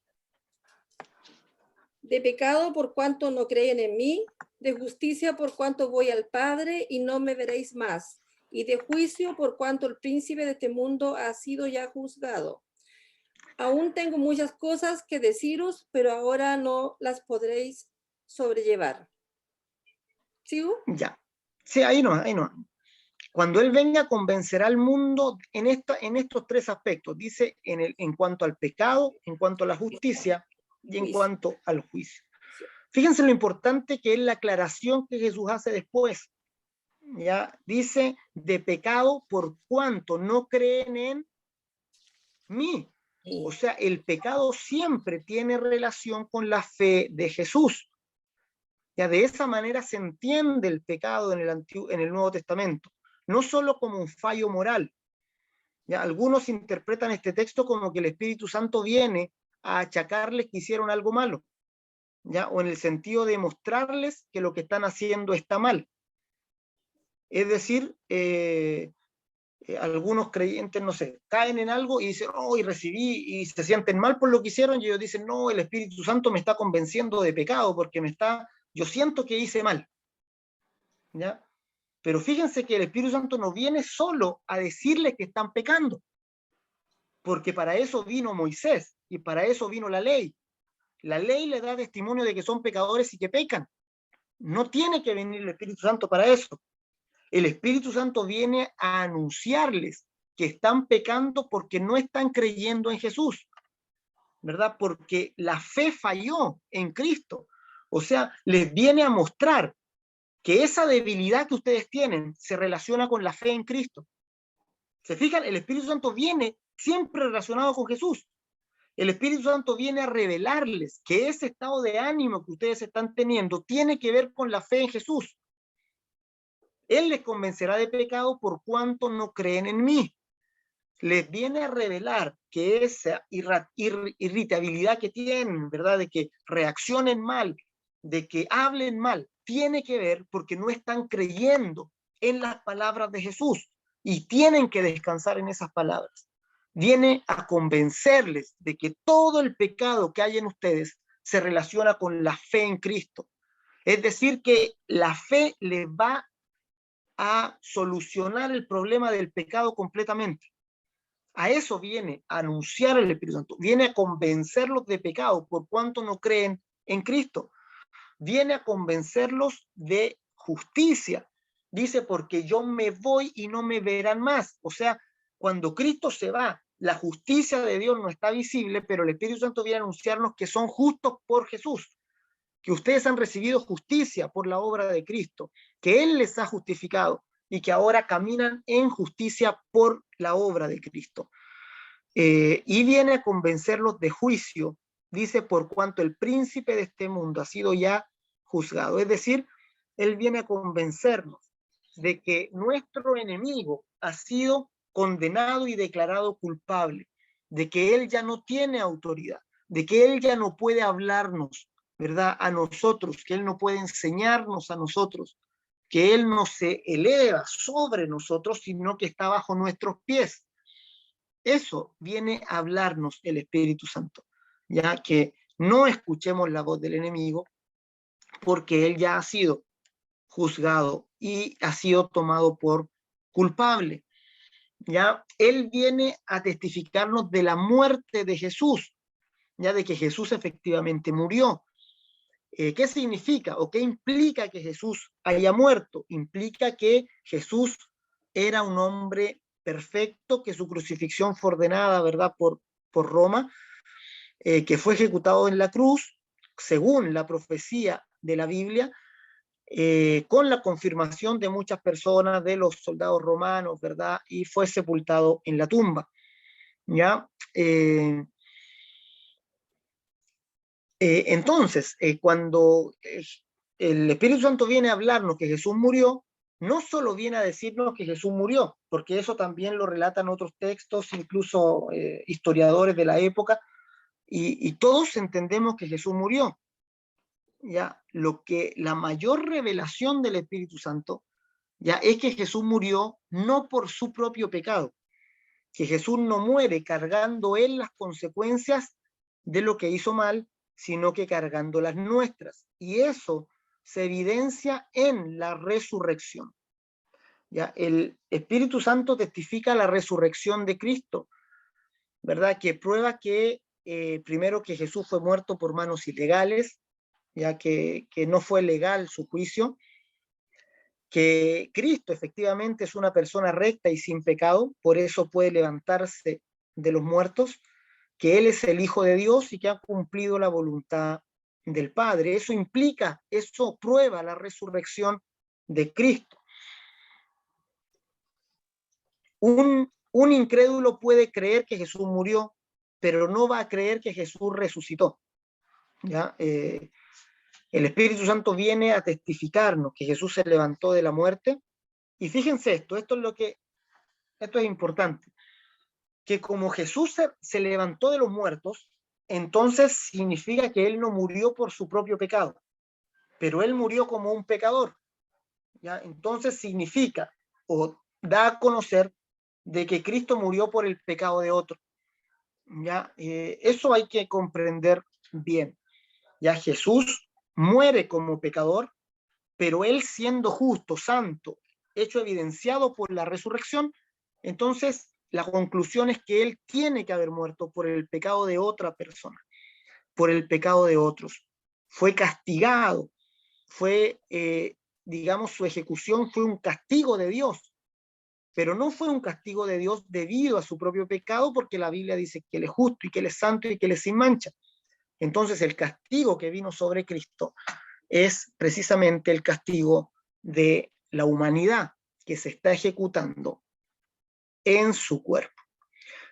de pecado por cuanto no creen en mí, de justicia por cuanto voy al Padre y no me veréis más, y de juicio por cuanto el príncipe de este mundo ha sido ya juzgado. Aún tengo muchas cosas que deciros, pero ahora no las podréis sobrellevar. ¿Sigo? Ya. Sí, ahí no, ahí no. Cuando Él venga, convencerá al mundo en estos tres aspectos. Dice en cuanto al pecado, en cuanto a la justicia y en cuanto al juicio. Fíjense lo importante que es la aclaración que Jesús hace después. Ya dice, de pecado por cuanto no creen en mí. O sea, el pecado siempre tiene relación con la fe de Jesús. Ya de esa manera se entiende el pecado en el Nuevo Testamento, no solo como un fallo moral. Ya algunos interpretan este texto como que el Espíritu Santo viene a achacarles que hicieron algo malo, ya, o en el sentido de mostrarles que lo que están haciendo está mal. Es decir, algunos creyentes, no sé, caen en algo y dicen, oh, y recibí, y se sienten mal por lo que hicieron, y ellos dicen, no, el Espíritu Santo me está convenciendo de pecado, porque yo siento que hice mal. ¿Ya? Pero fíjense que el Espíritu Santo no viene solo a decirles que están pecando, porque para eso vino Moisés, y para eso vino la ley. La ley le da testimonio de que son pecadores y que pecan. No tiene que venir el Espíritu Santo para eso. El Espíritu Santo viene a anunciarles que están pecando porque no están creyendo en Jesús, ¿verdad? Porque la fe falló en Cristo. O sea, les viene a mostrar que esa debilidad que ustedes tienen se relaciona con la fe en Cristo. ¿Se fijan? El Espíritu Santo viene siempre relacionado con Jesús. El Espíritu Santo viene a revelarles que ese estado de ánimo que ustedes están teniendo tiene que ver con la fe en Jesús. Él les convencerá de pecado por cuanto no creen en mí. Les viene a revelar que esa irritabilidad que tienen, ¿verdad? De que reaccionen mal, de que hablen mal, tiene que ver porque no están creyendo en las palabras de Jesús y tienen que descansar en esas palabras. Viene a convencerles de que todo el pecado que hay en ustedes se relaciona con la fe en Cristo. Es decir, que la fe les va a solucionar el problema del pecado completamente. A eso viene a anunciar el Espíritu Santo, viene a convencerlos de pecado por cuanto no creen en Cristo, viene a convencerlos de justicia. Dice, porque yo me voy y no me verán más. O sea, cuando Cristo se va, la justicia de Dios no está visible, pero el Espíritu Santo viene a anunciarnos que son justos por Jesús, que ustedes han recibido justicia por la obra de Cristo, que Él les ha justificado y que ahora caminan en justicia por la obra de Cristo. Y viene a convencerlos de juicio, dice, por cuanto el príncipe de este mundo ha sido ya juzgado. Es decir, Él viene a convencernos de que nuestro enemigo ha sido condenado y declarado culpable, de que Él ya no tiene autoridad, de que Él ya no puede hablarnos, ¿verdad? A nosotros, que Él no puede enseñarnos a nosotros, que Él no se eleva sobre nosotros, sino que está bajo nuestros pies. Eso viene a hablarnos el Espíritu Santo, ya que no escuchemos la voz del enemigo, porque Él ya ha sido juzgado y ha sido tomado por culpable. Ya Él viene a testificarnos de la muerte de Jesús, ya de que Jesús efectivamente murió. ¿Qué significa o qué implica que Jesús haya muerto? Implica que Jesús era un hombre perfecto, que su crucifixión fue ordenada, ¿verdad?, por Roma, que fue ejecutado en la cruz, según la profecía de la Biblia, con la confirmación de muchas personas, de los soldados romanos, ¿verdad?, y fue sepultado en la tumba. ¿Ya? Entonces, cuando el Espíritu Santo viene a hablarnos que Jesús murió, no solo viene a decirnos que Jesús murió, porque eso también lo relatan otros textos, incluso historiadores de la época, y todos entendemos que Jesús murió. Ya, la mayor revelación del Espíritu Santo ya es que Jesús murió no por su propio pecado, que Jesús no muere cargando él las consecuencias de lo que hizo mal, sino que cargando las nuestras. Y eso se evidencia en la resurrección. ¿Ya? El Espíritu Santo testifica la resurrección de Cristo, ¿verdad? Que prueba que, primero, que Jesús fue muerto por manos ilegales, ya que no fue legal su juicio, que Cristo efectivamente es una persona recta y sin pecado, por eso puede levantarse de los muertos, que Él es el Hijo de Dios y que ha cumplido la voluntad del Padre. Eso implica, eso prueba la resurrección de Cristo. Un incrédulo puede creer que Jesús murió, pero no va a creer que Jesús resucitó. ¿Ya? El Espíritu Santo viene a testificarnos que Jesús se levantó de la muerte. Y fíjense esto es importante, que como Jesús se levantó de los muertos, entonces significa que Él no murió por su propio pecado, pero Él murió como un pecador. ¿Ya? Entonces significa o da a conocer de que Cristo murió por el pecado de otro. ¿Ya? Eso hay que comprender bien. Ya Jesús muere como pecador, pero Él siendo justo, santo, hecho evidenciado por la resurrección, entonces la conclusión es que Él tiene que haber muerto por el pecado de otra persona, por el pecado de otros. Fue castigado, digamos, su ejecución fue un castigo de Dios, pero no fue un castigo de Dios debido a su propio pecado, porque la Biblia dice que Él es justo y que Él es santo y que Él es sin mancha. Entonces el castigo que vino sobre Cristo es precisamente el castigo de la humanidad que se está ejecutando en su cuerpo.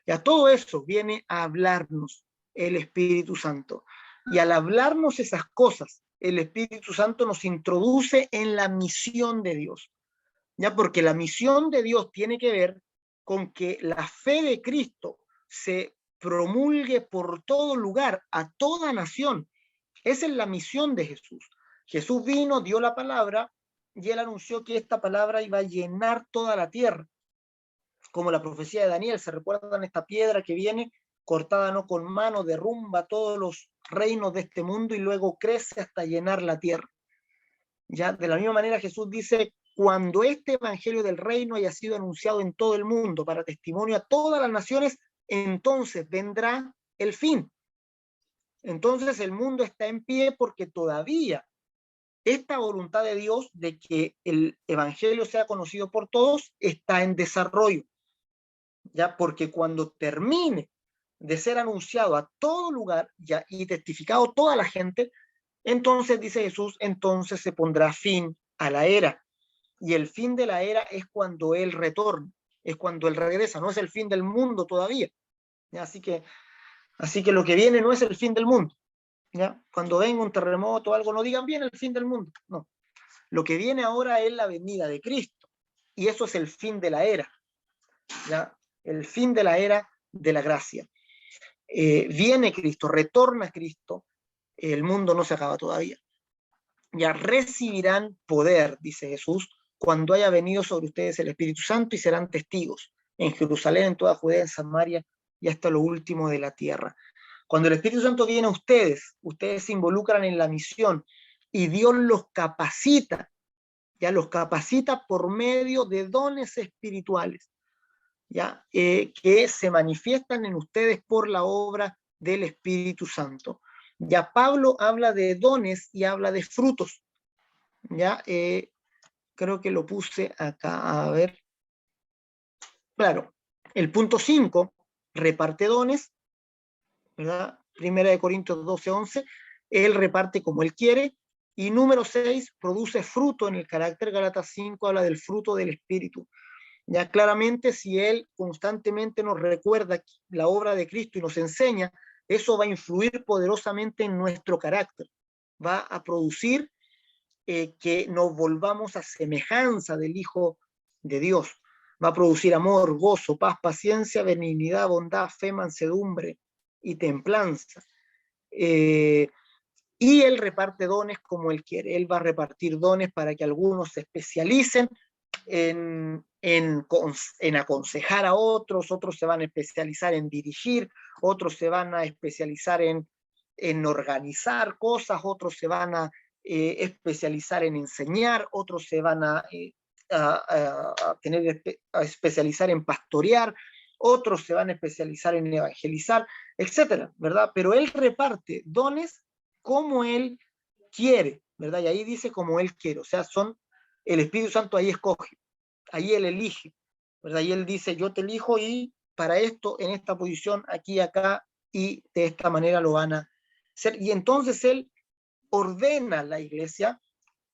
Ya todo eso viene a hablarnos el Espíritu Santo. Y al hablarnos esas cosas, el Espíritu Santo nos introduce en la misión de Dios. ¿Ya? Porque la misión de Dios tiene que ver con que la fe de Cristo se promulgue por todo lugar, a toda nación. Esa es la misión de Jesús. Jesús vino, dio la palabra, y Él anunció que esta palabra iba a llenar toda la tierra. Como la profecía de Daniel, ¿se recuerdan esta piedra que viene cortada no con mano, derrumba todos los reinos de este mundo y luego crece hasta llenar la tierra? Ya, de la misma manera Jesús dice, cuando este evangelio del reino haya sido anunciado en todo el mundo para testimonio a todas las naciones, entonces vendrá el fin. Entonces el mundo está en pie porque todavía esta voluntad de Dios de que el evangelio sea conocido por todos está en desarrollo. Ya, porque cuando termine de ser anunciado a todo lugar ya, y testificado a toda la gente, entonces dice Jesús, entonces se pondrá fin a la era. Y el fin de la era es cuando Él retorna, es cuando Él regresa, no es el fin del mundo todavía. ¿Ya? Así que lo que viene no es el fin del mundo. ¿Ya? Cuando venga un terremoto o algo, no digan bien el fin del mundo. No. Lo que viene ahora es la venida de Cristo. Y eso es el fin de la era. ¿Ya? El fin de la era de la gracia. Viene Cristo, retorna Cristo, el mundo no se acaba todavía. Ya recibirán poder, dice Jesús, cuando haya venido sobre ustedes el Espíritu Santo y serán testigos en Jerusalén, en toda Judea, en Samaria y hasta lo último de la tierra. Cuando el Espíritu Santo viene a ustedes, ustedes se involucran en la misión y Dios los capacita, ya los capacita por medio de dones espirituales. ¿Ya? Que se manifiestan en ustedes por la obra del Espíritu Santo. Ya Pablo habla de dones y habla de frutos. ¿Ya? Creo que lo puse acá, a ver. Claro, el punto 5 reparte dones, ¿verdad? Primera de Corintios 12:11, él reparte como él quiere, y número 6 produce fruto en el carácter. Gálatas 5 habla del fruto del Espíritu. Ya claramente, si Él constantemente nos recuerda la obra de Cristo y nos enseña, eso va a influir poderosamente en nuestro carácter. Va a producir que nos volvamos a semejanza del Hijo de Dios. Va a producir amor, gozo, paz, paciencia, benignidad, bondad, fe, mansedumbre y templanza. Y Él reparte dones como Él quiere. Él va a repartir dones para que algunos se especialicen en aconsejar a otros se van a especializar en dirigir, otros se van a especializar en en organizar cosas, otros se van a especializar en enseñar, otros se van a especializar en pastorear, otros se van a especializar en evangelizar, etcétera, ¿verdad? Pero Él reparte dones como Él quiere, ¿verdad? Y ahí dice como Él quiere, o sea, el Espíritu Santo ahí escoge, ahí Él elige, ¿verdad? Y Él dice, yo te elijo y para esto, en esta posición, aquí, acá, y de esta manera lo van a hacer. Y entonces Él ordena la iglesia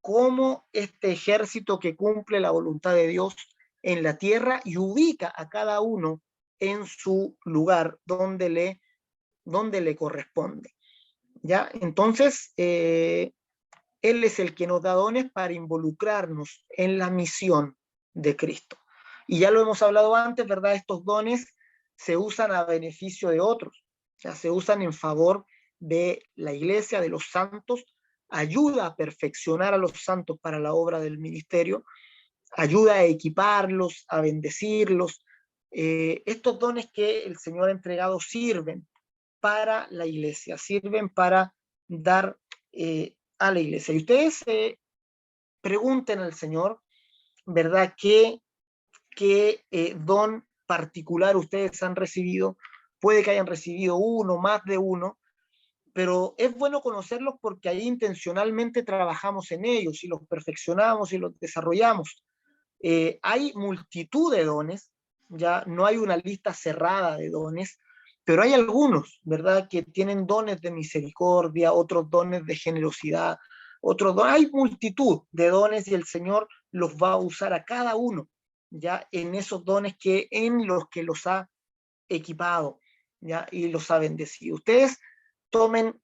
como este ejército que cumple la voluntad de Dios en la tierra y ubica a cada uno en su lugar donde le corresponde. ¿Ya? Entonces, Él es el que nos da dones para involucrarnos en la misión de Cristo. Y ya lo hemos hablado antes, ¿verdad? Estos dones se usan a beneficio de otros, o sea, se usan en favor de la iglesia, de los santos, ayuda a perfeccionar a los santos para la obra del ministerio, ayuda a equiparlos, a bendecirlos. Estos dones que el Señor ha entregado sirven para la iglesia, sirven para dar a la iglesia. Y ustedes pregunten al Señor, ¿verdad? ¿Qué don particular ustedes han recibido? Puede que hayan recibido uno, más de uno, pero es bueno conocerlos porque ahí intencionalmente trabajamos en ellos y los perfeccionamos y los desarrollamos. Hay multitud de dones, ya no hay una lista cerrada de dones, pero hay algunos, ¿verdad?, que tienen dones de misericordia, otros dones de generosidad, hay multitud de dones y el Señor los va a usar a cada uno, ya en esos dones en los que los ha equipado, ya, y los ha bendecido. Ustedes tomen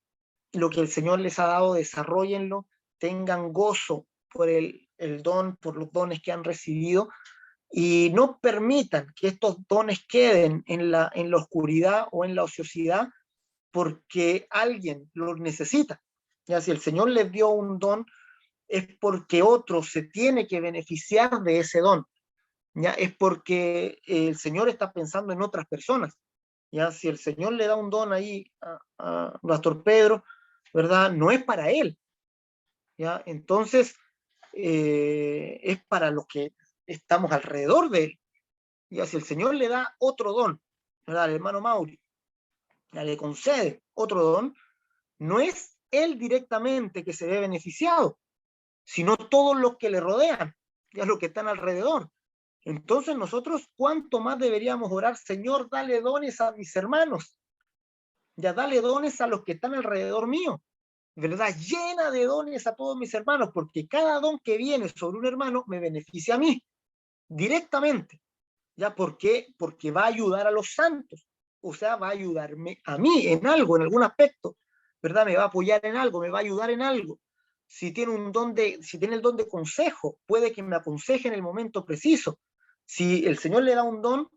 lo que el Señor les ha dado, desarróllenlo, tengan gozo por el don, por los dones que han recibido, y no permitan que estos dones queden en la oscuridad o en la ociosidad porque alguien los necesita. Ya, si el Señor les dio un don, es porque otro se tiene que beneficiar de ese don. Ya, es porque el Señor está pensando en otras personas. Ya, si el Señor le da un don ahí a Pastor Pedro, ¿verdad? No es para él. ¿Ya? Entonces, es para los que estamos alrededor de él. Ya, si el Señor le da otro don, ¿verdad?, al hermano Mauri, ya le concede otro don, no es él directamente que se ve beneficiado, sino todos los que le rodean, ya los que están alrededor. Entonces nosotros, ¿cuánto más deberíamos orar? Señor, dale dones a mis hermanos, ya dale dones a los que están alrededor mío, ¿verdad? Llena de dones a todos mis hermanos, porque cada don que viene sobre un hermano me beneficia a mí, directamente, ¿ya? ¿Por qué? Porque va a ayudar a los santos, o sea, va a ayudarme a mí en algo, en algún aspecto, ¿verdad? Me va a apoyar en algo, me va a ayudar en algo. Si tiene el don de consejo, puede que me aconseje en el momento preciso. Si el Señor le da un don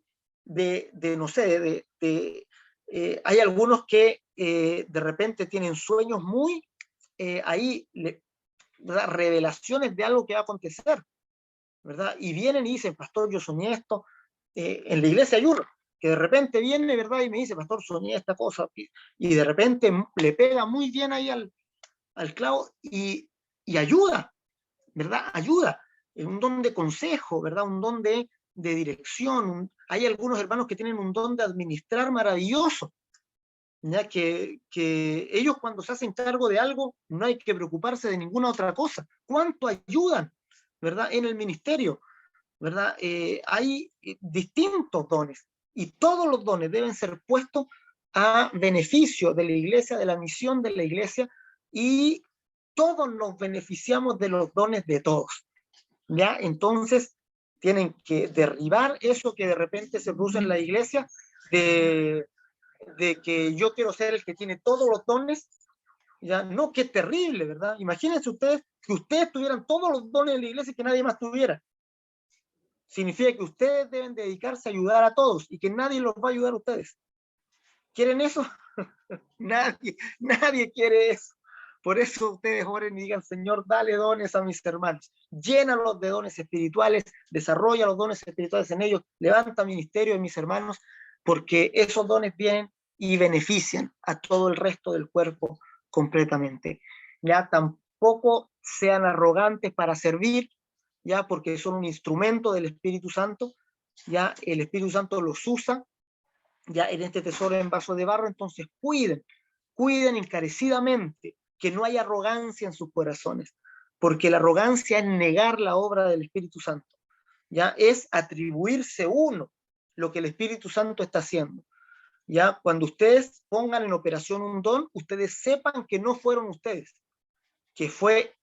no sé, hay algunos que de repente tienen sueños muy revelaciones de algo que va a acontecer, ¿verdad? Y vienen y dicen, pastor, yo soñé esto. En la iglesia hay uno que de repente viene, ¿verdad?, y me dice, pastor, soñé esta cosa, y de repente le pega muy bien ahí al clavo y ayuda, ¿verdad? Ayuda. Es un don de consejo, ¿verdad? Un don de dirección. Hay algunos hermanos que tienen un don de administrar maravilloso, ya que ellos cuando se hacen cargo de algo no hay que preocuparse de ninguna otra cosa. ¿Cuánto ayudan, verdad, en el ministerio? ¿Verdad? Hay distintos dones y todos los dones deben ser puestos a beneficio de la iglesia, de la misión de la iglesia, y todos nos beneficiamos de los dones de todos, ¿ya? Entonces tienen que derribar eso que de repente se produce en la iglesia de que yo quiero ser el que tiene todos los dones. Ya, no, qué terrible, ¿verdad? Imagínense ustedes que ustedes tuvieran todos los dones de la iglesia y que nadie más tuviera. Significa que ustedes deben dedicarse a ayudar a todos y que nadie los va a ayudar a ustedes. ¿Quieren eso? Nadie quiere eso. Por eso ustedes oren y digan, Señor, dale dones a mis hermanos. Llénalos de dones espirituales, desarrolla los dones espirituales en ellos, levanta ministerio en mis hermanos, porque esos dones vienen y beneficien a todo el resto del cuerpo completamente. Ya tampoco sean arrogantes para servir, ya porque son un instrumento del Espíritu Santo, ya el Espíritu Santo los usa, ya en este tesoro en vaso de barro. Entonces cuiden encarecidamente que no haya arrogancia en sus corazones, porque la arrogancia es negar la obra del Espíritu Santo, ya es atribuirse uno lo que el Espíritu Santo está haciendo. Ya cuando ustedes pongan en operación un don, ustedes sepan que no fueron ustedes, que fue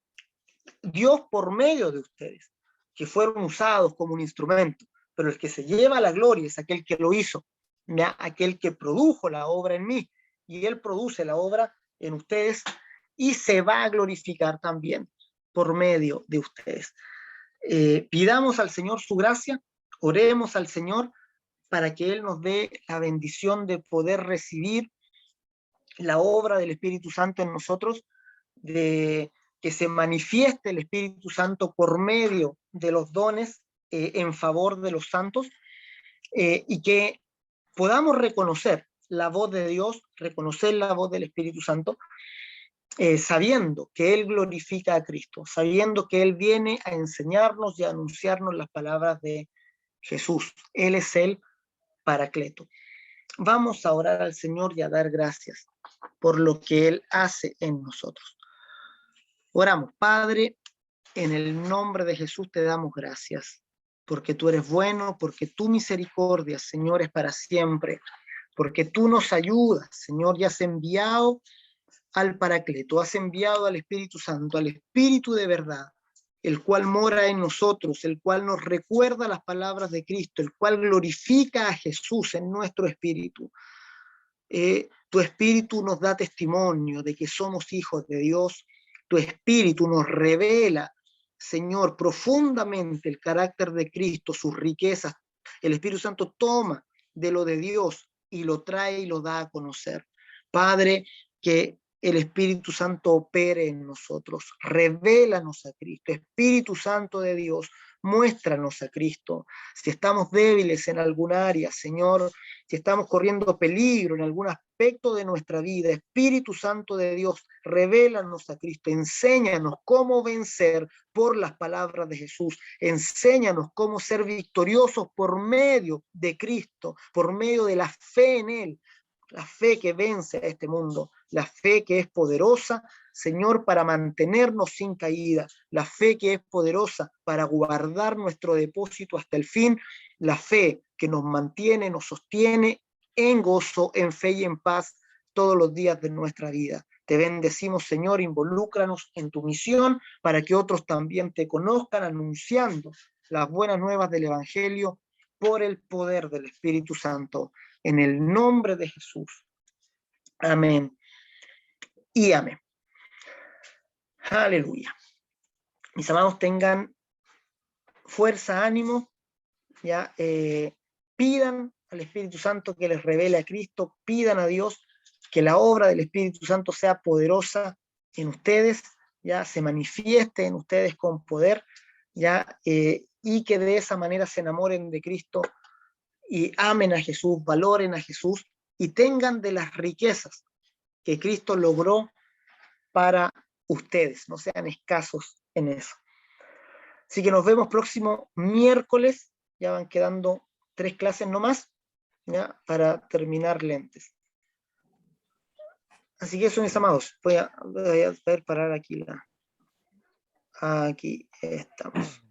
Dios por medio de ustedes, que fueron usados como un instrumento, pero el que se lleva la gloria es aquel que lo hizo, ¿ya? Aquel que produjo la obra en mí, y él produce la obra en ustedes y se va a glorificar también por medio de ustedes. Pidamos al Señor su gracia, oremos al Señor para que Él nos dé la bendición de poder recibir la obra del Espíritu Santo en nosotros, de que se manifieste el Espíritu Santo por medio de los dones en favor de los santos, y que podamos reconocer la voz de Dios, reconocer la voz del Espíritu Santo, sabiendo que Él glorifica a Cristo, sabiendo que Él viene a enseñarnos y a anunciarnos las palabras de Jesús. Él es el Paracleto. Vamos a orar al Señor y a dar gracias por lo que Él hace en nosotros. Oramos. Padre, en el nombre de Jesús te damos gracias, porque tú eres bueno, porque tu misericordia, Señor, es para siempre, porque tú nos ayudas, Señor, y has enviado al Paracleto, has enviado al Espíritu Santo, al Espíritu de verdad, el cual mora en nosotros, el cual nos recuerda las palabras de Cristo, el cual glorifica a Jesús en nuestro espíritu. Tu espíritu nos da testimonio de que somos hijos de Dios. Tu espíritu nos revela, Señor, profundamente el carácter de Cristo, sus riquezas. El Espíritu Santo toma de lo de Dios y lo trae y lo da a conocer. Padre, que el Espíritu Santo opere en nosotros, revélanos a Cristo. Espíritu Santo de Dios, muéstranos a Cristo. Si estamos débiles en alguna área, Señor, si estamos corriendo peligro en algún aspecto de nuestra vida, Espíritu Santo de Dios, revélanos a Cristo, enséñanos cómo vencer por las palabras de Jesús, enséñanos cómo ser victoriosos por medio de Cristo, por medio de la fe en Él, la fe que vence a este mundo, la fe que es poderosa, Señor, para mantenernos sin caída, la fe que es poderosa para guardar nuestro depósito hasta el fin, la fe que nos mantiene, nos sostiene en gozo, en fe y en paz todos los días de nuestra vida. Te bendecimos, Señor, involúcranos en tu misión para que otros también te conozcan, anunciando las buenas nuevas del Evangelio por el poder del Espíritu Santo. En el nombre de Jesús. Amén. Y amén. Aleluya. Mis amados, tengan fuerza, ánimo, ya pidan al Espíritu Santo que les revele a Cristo, pidan a Dios que la obra del Espíritu Santo sea poderosa en ustedes, ya se manifieste en ustedes con poder, ya y que de esa manera se enamoren de Cristo y amen a Jesús, valoren a Jesús y tengan de las riquezas que Cristo logró para ustedes, no sean escasos en eso. Así que nos vemos próximo miércoles, ya van quedando 3 clases nomás, ¿ya? Para terminar lentes. Así que eso, mis amados, voy a parar aquí. Aquí estamos.